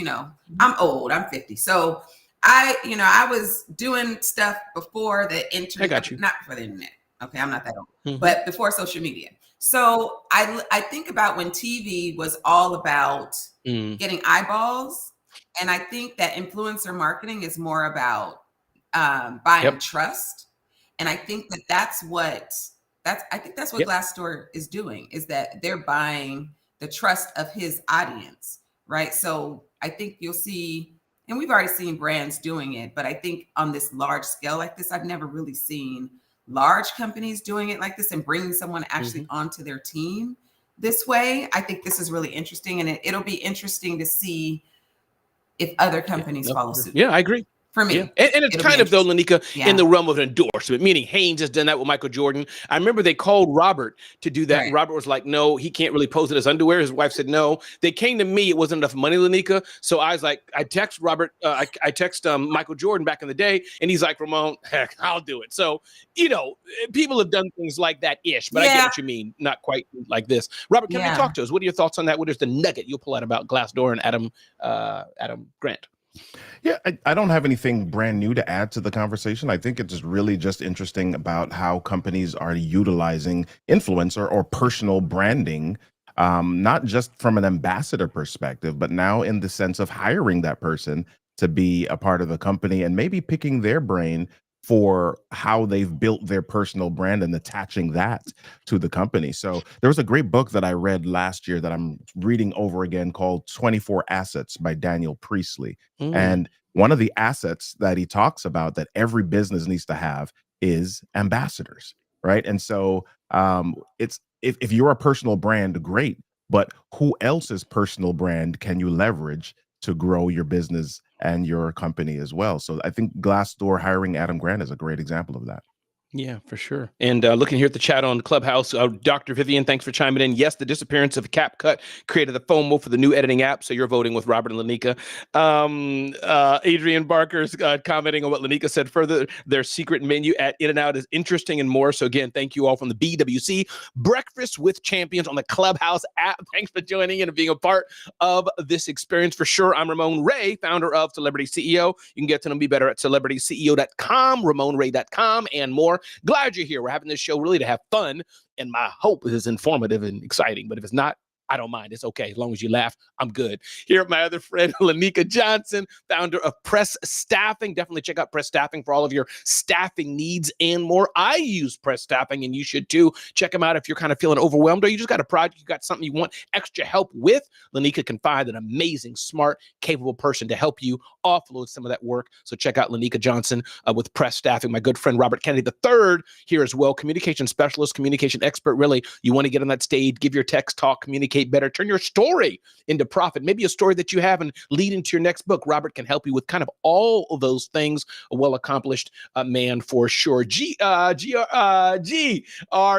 I'm old, I'm 50, so I was doing stuff before the internet. I got you. Not before the internet. Okay, I'm not that old, but before social media. So I think about when TV was all about getting eyeballs, and I think that influencer marketing is more about buying trust. And I think that's what Glassdoor is doing, is that they're buying the trust of his audience, right? So I think you'll see, and we've already seen brands doing it, but I think on this large scale like this, I've never really seen large companies doing it like this and bringing someone actually onto their team this way. I think this is really interesting, and it'll be interesting to see if other companies follow suit. Yeah, I agree. For me. Yeah. And it's kind of, though, Lanika, in the realm of an endorsement, meaning Haynes has done that with Michael Jordan. I remember they called Robert to do that. Right. Robert was like, no, he can't really pose it as underwear. His wife said no. They came to me. It wasn't enough money, Lanika. So I was like, I text Robert. I text Michael Jordan back in the day, and he's like, Ramon, heck, I'll do it. So, people have done things like that-ish, but I get what you mean. Not quite like this. Robert, can you talk to us? What are your thoughts on that? What is the nugget you'll pull out about Glassdoor and Adam Grant? Yeah, I don't have anything brand new to add to the conversation. I think it's really just interesting about how companies are utilizing influencer or personal branding, not just from an ambassador perspective, but now in the sense of hiring that person to be a part of the company and maybe picking their brain for how they've built their personal brand and attaching that to the company. So there was a great book that I read last year that I'm reading over again called 24 Assets by Daniel Priestley. And one of the assets that he talks about that every business needs to have is ambassadors, right? And so it's if you're a personal brand, great, but who else's personal brand can you leverage to grow your business and your company as well? So I think Glassdoor hiring Adam Grant is a great example of that. Yeah, for sure. And looking here at the chat on Clubhouse, Dr. Vivian, thanks for chiming in. Yes, the disappearance of CapCut created the FOMO for the new editing app. So you're voting with Robert and Lanika. Adrian Barker's commenting on what Lanika said further. Their secret menu at In-N-Out is interesting and more. So again, thank you all from the BWC Breakfast with Champions on the Clubhouse app. Thanks for joining in and being a part of this experience for sure. I'm Ramon Ray, founder of Celebrity CEO. You can get to know me better at celebrityceo.com, ramonray.com, and more. Glad you're here. We're having this show really to have fun, and my hope is it's informative and exciting. But if it's not, I don't mind. It's okay. As long as you laugh, I'm good. Here, my other friend, Lanika Johnson, founder of Press Staffing. Definitely check out Press Staffing for all of your staffing needs and more. I use Press Staffing, and you should too. Check them out if you're kind of feeling overwhelmed or you just got a project, you got something you want extra help with. Lanika can find an amazing, smart, capable person to help you offload some of that work. So check out Lanika Johnson with Press Staffing. My good friend Robert Kennedy III here as well, communication specialist, communication expert. Really, you want to get on that stage, give your text, talk, communicate better, turn your story into profit, maybe a story that you have and lead into your next book. Robert can help you with kind of all of those things. A well-accomplished man for sure. G R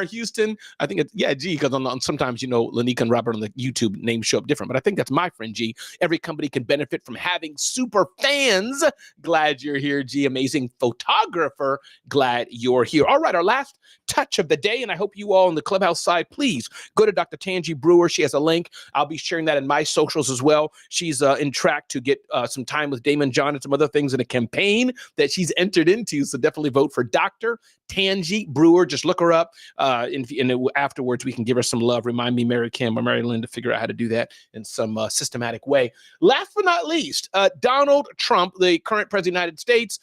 Houston. I think it's, G, because on sometimes, Lanika and Robert on the YouTube names show up different, but I think that's my friend G. Every company can benefit from having super fans. Glad you're here, G. Amazing photographer. Glad you're here. All right, our last touch of the day, and I hope you all on the Clubhouse side, please go to Dr. Tangi Brewer. She has a link. I'll be sharing that in my socials as well. She's in track to get some time with Damon John and some other things in a campaign that she's entered into. So definitely vote for Dr. Tangi Brewer. Just look her up. And afterwards, we can give her some love. Remind me, Mary Kim or Mary Lynn, to figure out how to do that in some systematic way. Last but not least, Donald Trump, the current president of the United States,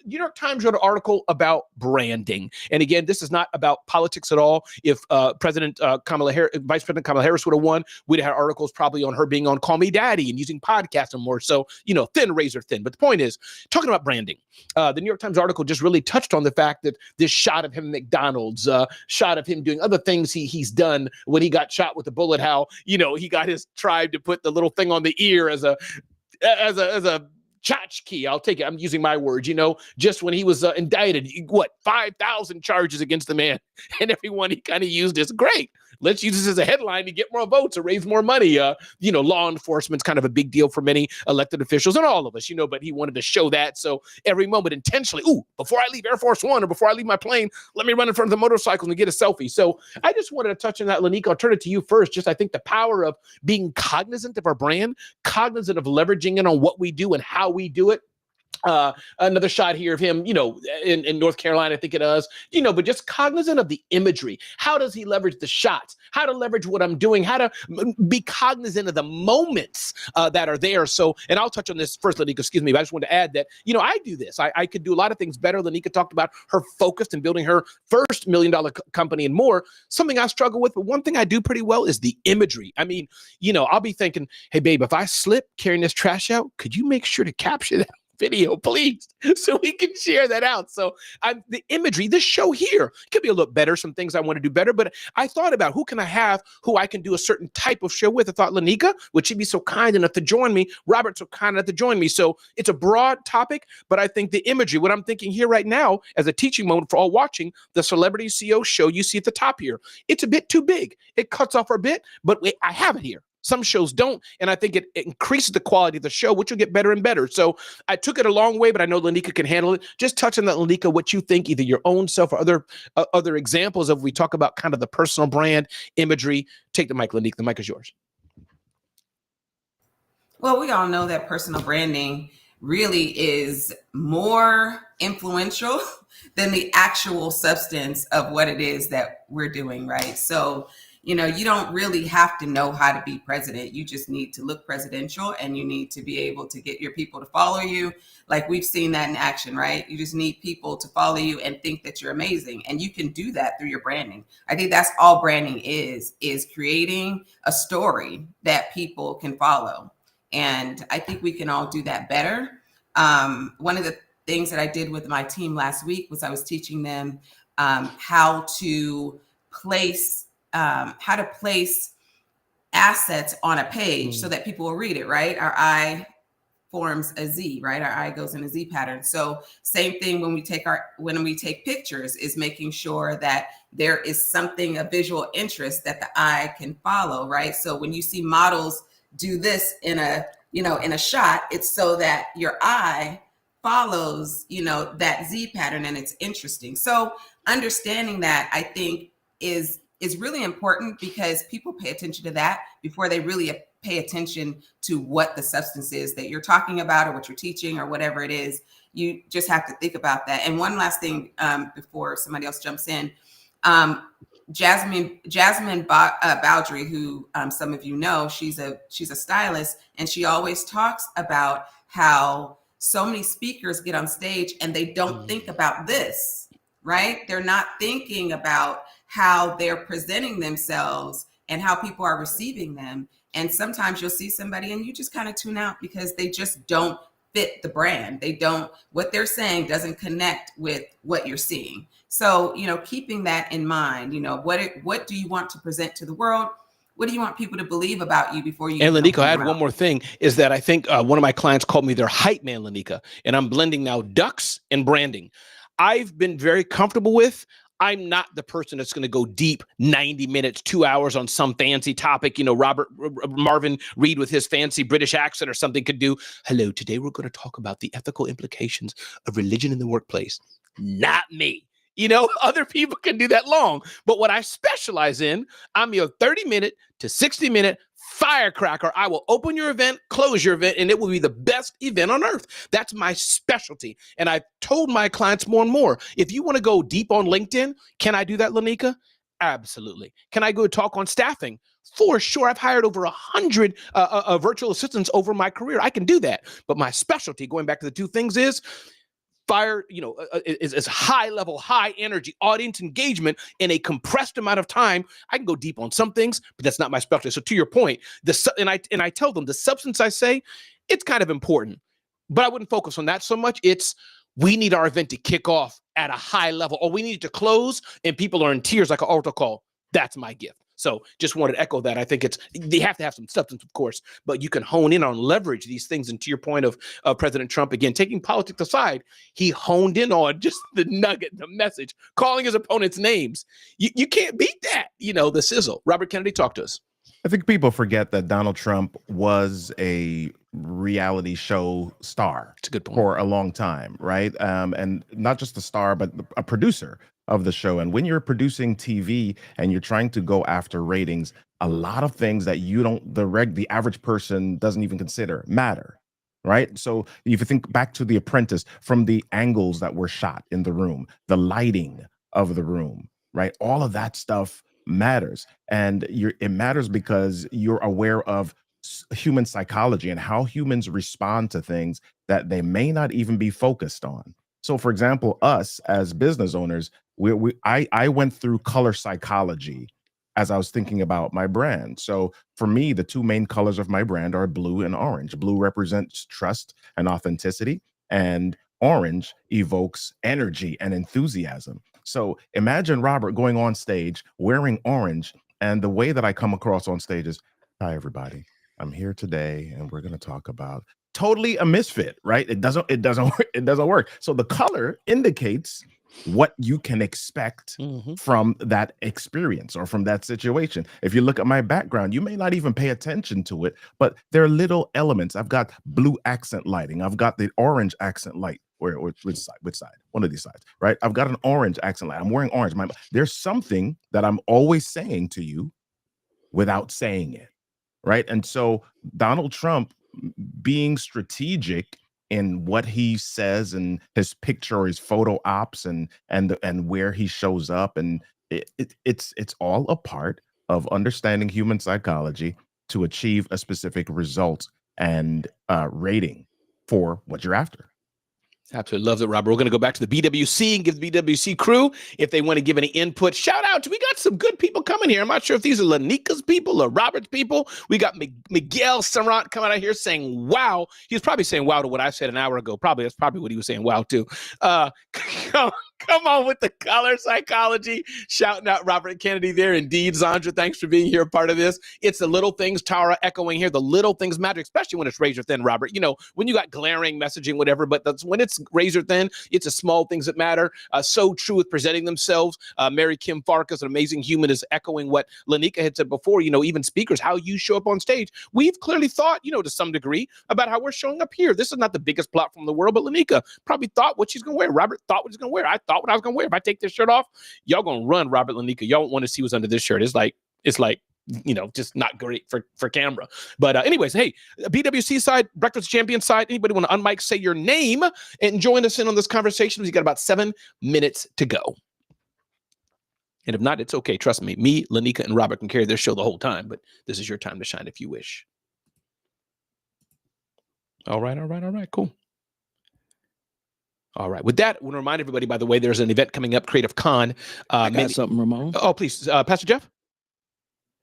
New York Times wrote an article about branding. And again, this is not about politics at all. If Vice President Kamala Harris would have won, we'd have had articles probably on her being on Call Me Daddy and using podcasts and more. So, thin, razor thin. But the point is, talking about branding, the New York Times article just really touched on the fact that this shot of him at McDonald's, shot of him doing other things he's done when he got shot with a bullet, how, he got his tribe to put the little thing on the ear as a tchotchke. I'll take it. I'm using my words, just when he was indicted, 5,000 charges against the man, and everyone he kind of used as great. Let's use this as a headline to get more votes or raise more money. Law enforcement's kind of a big deal for many elected officials and all of us, but he wanted to show that. So every moment intentionally, before I leave Air Force One or before I leave my plane, let me run in front of the motorcycle and get a selfie. So I just wanted to touch on that, Lanika. I'll turn it to you first. Just, I think the power of being cognizant of our brand, cognizant of leveraging it on what we do and how we do it. Another shot here of him, in North Carolina, I think it is, but just cognizant of the imagery. How does he leverage the shots? How to leverage what I'm doing? How to be cognizant of the moments that are there. So, and I'll touch on this first, Lanika, excuse me, but I just wanted to add that, I do this. I could do a lot of things better. Lanika talked about her focus in building her first $1 million company and more. Something I struggle with, but one thing I do pretty well is the imagery. I mean, I'll be thinking, hey, babe, if I slip carrying this trash out, could you make sure to capture that video, please, so we can share that out. So the imagery, this show here could be a little better, some things I want to do better, but I thought about who can I have who I can do a certain type of show with. I thought Lanika, would she be so kind enough to join me? Robert's so kind enough to join me. So it's a broad topic, but I think the imagery, what I'm thinking here right now as a teaching moment for all watching, the Celebrity CEO show you see at the top here, it's a bit too big. It cuts off our bit, but I have it here. Some shows don't, and I think it increases the quality of the show, which will get better and better. So I took it a long way, but I know Lanika can handle it. Just touch on that, Lanika, what you think, either your own self or other examples of, we talk about kind of the personal brand imagery. Take the mic, Lanika. The mic is yours. Well, we all know that personal branding really is more influential than the actual substance of what it is that we're doing, right? So, you don't really have to know how to be president. You just need to look presidential, and you need to be able to get your people to follow you. Like, we've seen that in action, right? You just need people to follow you and think that you're amazing. And you can do that through your branding. I think that's all branding is creating a story that people can follow. And I think we can all do that better. One of the things that I did with my team last week was I was teaching them how to place assets on a page so that people will read it, right? Our eye forms a Z, right? Our eye goes in a Z pattern. So same thing when we take pictures, is making sure that there is something, a visual interest that the eye can follow, right? So when you see models do this in a shot, it's so that your eye follows, that Z pattern, and it's interesting. So understanding that, I think, is really important, because people pay attention to that before they really pay attention to what the substance is that you're talking about or what you're teaching or whatever it is. You just have to think about that. And one last thing before somebody else jumps in, Jasmine Baldry, who some of you know, she's a stylist, and she always talks about how so many speakers get on stage and they don't think about this, right? They're not thinking about how they're presenting themselves and how people are receiving them. And sometimes you'll see somebody and you just kind of tune out because they just don't fit the brand. What they're saying doesn't connect with what you're seeing. So, keeping that in mind, what do you want to present to the world? What do you want people to believe about you before you? And Lanika, I had one more thing, is that I think one of my clients called me their hype man, Lanika, and I'm blending now ducks and branding. I've been very comfortable with, I'm not the person that's going to go deep 90 minutes, 2 hours on some fancy topic. Marvin Reed with his fancy British accent or something could do. Hello, today we're going to talk about the ethical implications of religion in the workplace. Not me. Other people can do that long. But what I specialize in, I'm your 30-minute to 60-minute firecracker. I will open your event, close your event, and it will be the best event on earth. That's my specialty. And I've told my clients more and more, if you want to go deep on LinkedIn, can I do that, Lanika? Absolutely. Can I go talk on staffing? For sure. I've hired over 100 virtual assistants over my career. I can do that. But my specialty, going back to the two things, is is high level, high energy audience engagement in a compressed amount of time. I can go deep on some things, but that's not my specialty. So to your point, and I tell them the substance I say, it's kind of important, but I wouldn't focus on that so much. It's we need our event to kick off at a high level, or we need it to close and people are in tears like an altar call. That's my gift. So just wanted to echo that. I think they have to have some substance, of course, but you can hone in on leverage these things. And to your point of President Trump, again, taking politics aside, he honed in on just the nugget, the message, calling his opponents names. You can't beat that, the sizzle. Robert Kennedy, talk to us. I think people forget that Donald Trump was a reality show star. That's a good point. For a long time, right? And not just a star, but a producer of the show. And when you're producing TV and you're trying to go after ratings, a lot of things that the average person doesn't even consider matter, right? So if you think back to The Apprentice, from the angles that were shot in the room, the lighting of the room, right? All of that stuff matters. And it matters because you're aware of human psychology and how humans respond to things that they may not even be focused on. So, for example, us as business owners, I went through color psychology as I was thinking about my brand. So for me, the two main colors of my brand are blue and orange. Blue represents trust and authenticity, and orange evokes energy and enthusiasm. So imagine Robert going on stage wearing orange, and the way that I come across on stage is, hi, everybody. I'm here today, and we're going to talk about totally a misfit, right? It doesn't work. So the color indicates what you can expect from that experience or from that situation. If you look at my background, you may not even pay attention to it, but there are little elements. I've got blue accent lighting. I've got the orange accent light. Which side? One of these sides, right? I've got an orange accent light. I'm wearing orange. There's something that I'm always saying to you without saying it. Right. And so Donald Trump being strategic in what he says and his picture or his photo ops and where he shows up. And it's all a part of understanding human psychology to achieve a specific result and rating for what you're after. Absolutely loves it, Robert. We're going to go back to the BWC and give the BWC crew, if they want to give any input. Shout out. We got some good people coming here. I'm not sure if these are Lanika's people or Robert's people. We got Miguel Sarant coming out here saying, wow. He was probably saying wow to what I said an hour ago. That's probably what he was saying wow to. Come on with the color psychology. Shouting out Robert Kennedy there. Indeed, Zandra, thanks for being here, a part of this. It's the little things, Tara echoing here. The little things matter, especially when it's razor thin, Robert. When you got glaring messaging, whatever, but when it's razor thin, it's the small things that matter. So true with presenting themselves. Mary Kim Farkas, an amazing human, is echoing what Lanika had said before. Even speakers, how you show up on stage. We've clearly thought, to some degree, about how we're showing up here. This is not the biggest platform in the world, but Lanika probably thought what she's going to wear. Robert thought what he's going to wear. I thought what I was going to wear. If I take this shirt off, y'all going to run, Robert, Lanika. Y'all won't want to see what's under this shirt. It's like, just not great for camera. But anyways, hey, BWC side, Breakfast Champions side, anybody want to unmic, say your name and join us in on this conversation? We've got about 7 minutes to go. And if not, it's okay. Trust me. Me, Lanika, and Robert can carry their show the whole time, but this is your time to shine if you wish. All right. Cool. All right. With that, I want to remind everybody, by the way, there's an event coming up, Creative Con. I got something, Ramon. Oh, please. Pastor Jeff? Is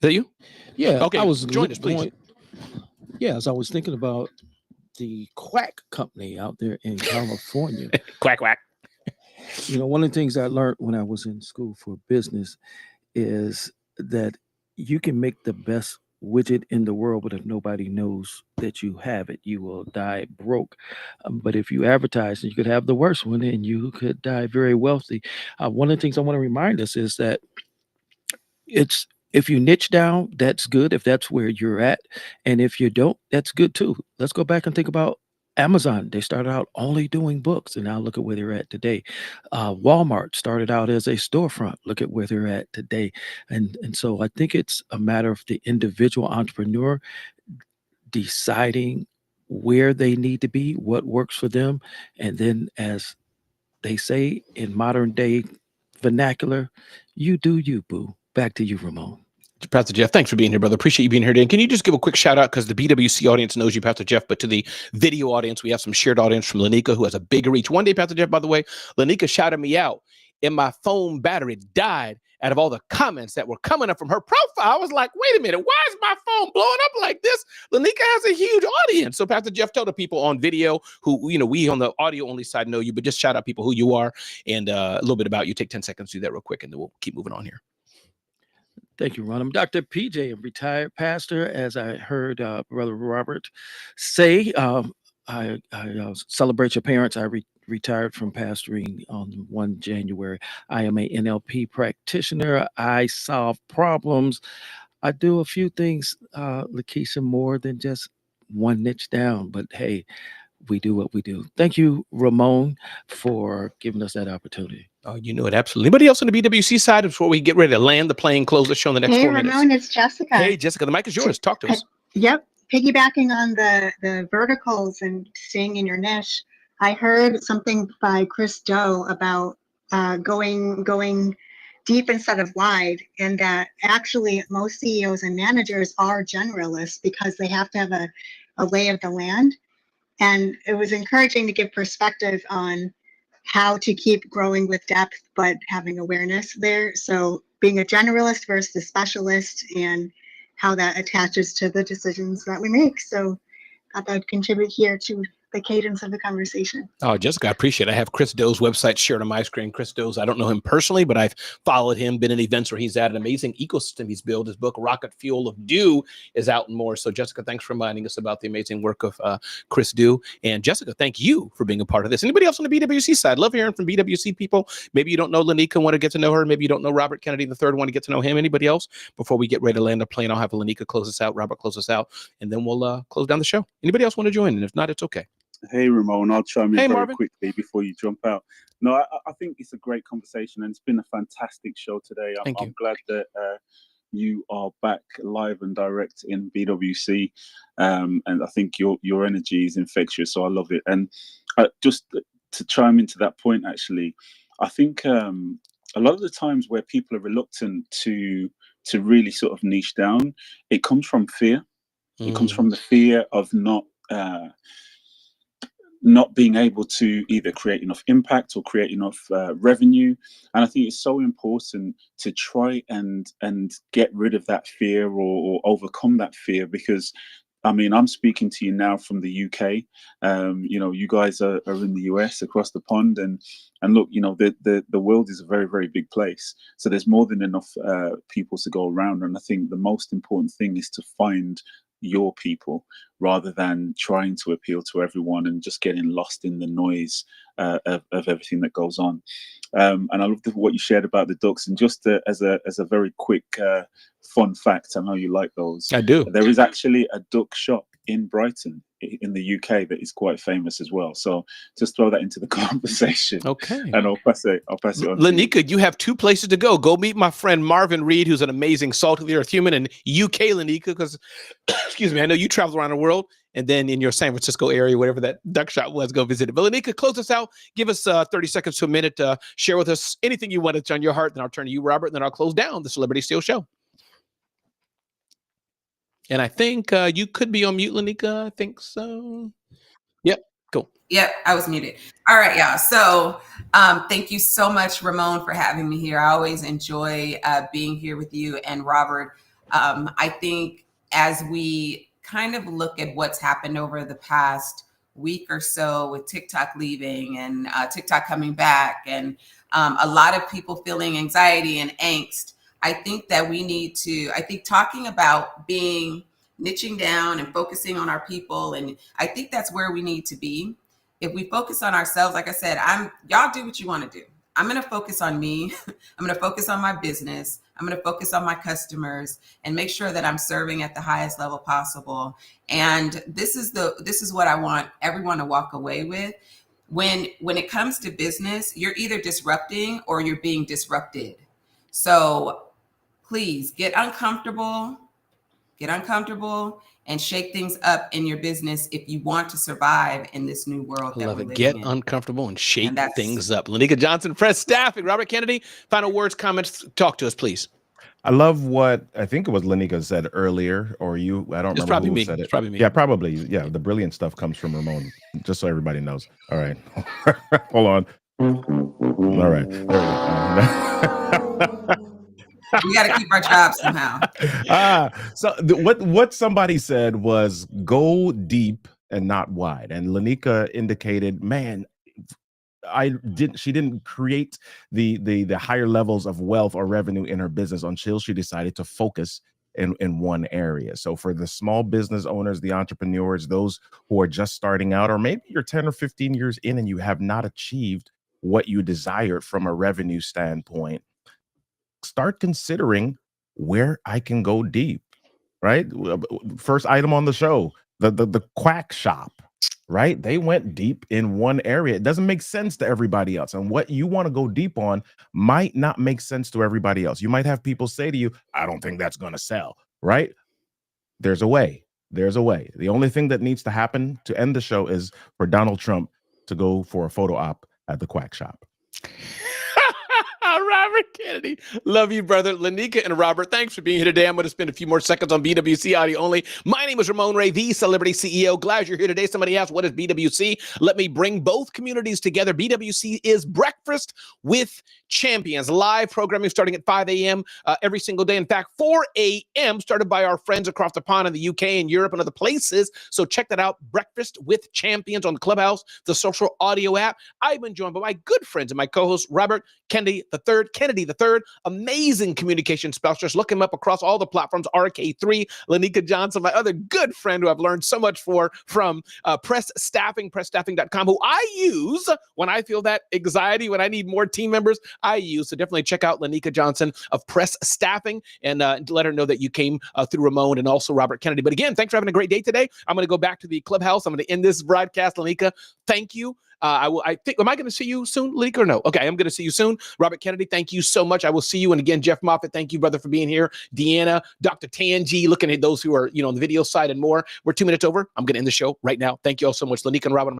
that you? Yeah. Okay. I was join us, please. Yes, I was thinking about the Quack Company out there in California. Quack, quack. You know, one of the things I learned when I was in school for business is that you can make the best widget in the world, but if nobody knows that you have it, you will die broke. But if you advertise, you could have the worst one and you could die very wealthy. One of the things I want to remind us is that it's if you niche down, that's good if that's where you're at. And if you don't, that's good too. Let's go back and think about Amazon. They started out only doing books, and now look at where they're at today. Walmart started out as a storefront. Look at where they're at today. And so I think it's a matter of the individual entrepreneur deciding where they need to be, what works for them, and then, as they say in modern day vernacular, you do you, boo. Back to you, Ramon. Pastor Jeff, thanks for being here, brother. Appreciate you being here today. And can you just give a quick shout out, because the BWC audience knows you, Pastor Jeff, but to the video audience, we have some shared audience from Lanika, who has a big reach. One day, Pastor Jeff, by the way, Lanika shouted me out, and my phone battery died out of all the comments that were coming up from her profile. I was like, wait a minute, why is my phone blowing up like this? Lanika has a huge audience. So Pastor Jeff, tell the people on video who, we on the audio only side know you, but just shout out people who you are and a little bit about you. Take 10 seconds to do that real quick, and then we'll keep moving on here. Thank you, Ron. I'm Dr. PJ, a retired pastor. As I heard Brother Robert say, I celebrate your parents. I retired from pastoring on 1 January. I am a NLP practitioner. I solve problems. I do a few things, Lakeisha, more than just one niche down. But hey, we do what we do. Thank you, Ramon, for giving us that opportunity. Oh, you know it, absolutely. Anybody else on the BWC side before we get ready to land the plane, close the show in the next 4 minutes? Hey, Ramon, it's Jessica. Hey, Jessica, the mic is yours. Talk to us. Yep. Piggybacking on the verticals and staying in your niche, I heard something by Chris Do about going deep instead of wide, and that actually most CEOs and managers are generalists because they have to have a lay of the land. And it was encouraging to give perspective on how to keep growing with depth, but having awareness there. So being a generalist versus a specialist and how that attaches to the decisions that we make. So I thought that would contribute here to the cadence of the conversation. Oh, Jessica, I appreciate it. I have Chris Doe's website shared on my screen. Chris Doe's, I don't know him personally, but I've followed him, been in events where he's at, an amazing ecosystem he's built. His book, Rocket Fuel of Do, is out and more. So Jessica, thanks for reminding us about the amazing work of Chris Do. And Jessica, thank you for being a part of this. Anybody else on the BWC side? Love hearing from BWC people. Maybe you don't know Lanika and want to get to know her. Maybe you don't know Robert Kennedy the third, want to get to know him. Anybody else? Before we get ready to land a plane, I'll have Lanika close us out, Robert close us out, and then we'll close down the show. Anybody else want to join? And if not, it's okay. Hey, Ramon, I'll chime in very Marvin. quickly before you jump out. No, I think it's a great conversation, and it's been a fantastic show today. I'm glad that you are back live and direct in BWC, and I think your energy is infectious, so I love it. And just to chime into that point, actually, I think a lot of the times where people are reluctant to really sort of niche down, it comes from fear. It comes from the fear of not being able to either create enough impact or create enough revenue. And I think it's so important to try and get rid of that fear or overcome that fear, because I mean, I'm speaking to you now from the UK. You guys are in the US across the pond, and look, the world is a very, very big place. So there's more than enough people to go around. And I think the most important thing is to find your people rather than trying to appeal to everyone and just getting lost in the noise of everything that goes on. And I love what you shared about the ducks. And just as a very quick fun fact, I know you like those. I do. There is actually a duck shop in Brighton, in the UK, that is quite famous as well. So just throw that into the conversation. Okay. And I'll pass it on to you. Lanika, you have 2 places to go. Go meet my friend Marvin Reed, who's an amazing salt of the earth human, in UK, Lanika, because, excuse me, I know you travel around the world. And then in your San Francisco area, whatever that duck shop was, go visit it. But Lanika, close us out. Give us 30 seconds to a minute to share with us anything you want that's on your heart. Then I'll turn to you, Robert, and then I'll close down the Celebrity Steal Show. And I think you could be on mute, Lanika. I think so. Yep. Cool. Yep, I was muted. All right, y'all. So thank you so much, Ramon, for having me here. I always enjoy being here with you and Robert. I think as we kind of look at what's happened over the past week or so with TikTok leaving and TikTok coming back, and a lot of people feeling anxiety and angst, I think that we need to, I think talking about niching down and focusing on our people, and I think that's where we need to be. If we focus on ourselves, like I said, y'all do what you want to do. I'm going to focus on me. I'm going to focus on my business. I'm going to focus on my customers and make sure that I'm serving at the highest level possible. And this is what I want everyone to walk away with. When it comes to business, you're either disrupting or you're being disrupted. So please get uncomfortable and shake things up in your business if you want to survive in this new world. I love it. Get in. Uncomfortable and shake things up. Lanika Johnson, Press Staffing. Robert Kennedy, final words, comments. Talk to us, please. I love what I think it was Lanika said earlier, or you. I don't remember who said it. It's probably me. Yeah, probably. Yeah, the brilliant stuff comes from Ramon. Just so everybody knows. All right, hold on. All right, there we go. We got to keep our jobs somehow. So what somebody said was go deep and not wide, and Lanika indicated, man, she didn't create the higher levels of wealth or revenue in her business until she decided to focus in one area. So for the small business owners, the entrepreneurs, those who are just starting out, or maybe you're 10 or 15 years in and you have not achieved what you desired from a revenue standpoint, start considering where I can go deep, right? First item on the show, the quack shop, right? They went deep in one area. It doesn't make sense to everybody else. And what you want to go deep on might not make sense to everybody else. You might have people say to you, I don't think that's going to sell, right? There's a way. There's a way. The only thing that needs to happen to end the show is for Donald Trump to go for a photo op at the quack shop. Robert Kennedy. Love you, brother. Lanika and Robert, thanks for being here today. I'm going to spend a few more seconds on BWC audio only. My name is Ramon Ray, the Celebrity CEO. Glad you're here today. Somebody asked, what is BWC? Let me bring both communities together. BWC is Breakfast with Champions. Live programming starting at 5 a.m. Every single day. In fact, 4 a.m. started by our friends across the pond in the UK and Europe and other places. So check that out. Breakfast with Champions on Clubhouse, the social audio app. I've been joined by my good friends and my co-host, Robert Kennedy III, amazing communication specialist. Look him up across all the platforms, RK3, Lanika Johnson, my other good friend who I've learned so much from Press Staffing, PressStaffing.com, who I use when I feel that anxiety, when I need more team members, I use. So definitely check out Lanika Johnson of Press Staffing and let her know that you came through Ramon and also Robert Kennedy. But again, thanks for having a great day today. I'm going to go back to the clubhouse. I'm going to end this broadcast. Lanika, thank you. I think, am I going to see you soon, Lanika, or no? Okay, I'm going to see you soon. Robert Kennedy, thank you so much. I will see you. And again, Jeff Moffitt, thank you, brother, for being here. Deanna, Dr. Tanji, looking at those who are, on the video side and more. We're 2 minutes over. I'm going to end the show right now. Thank you all so much, Lanika and Robert.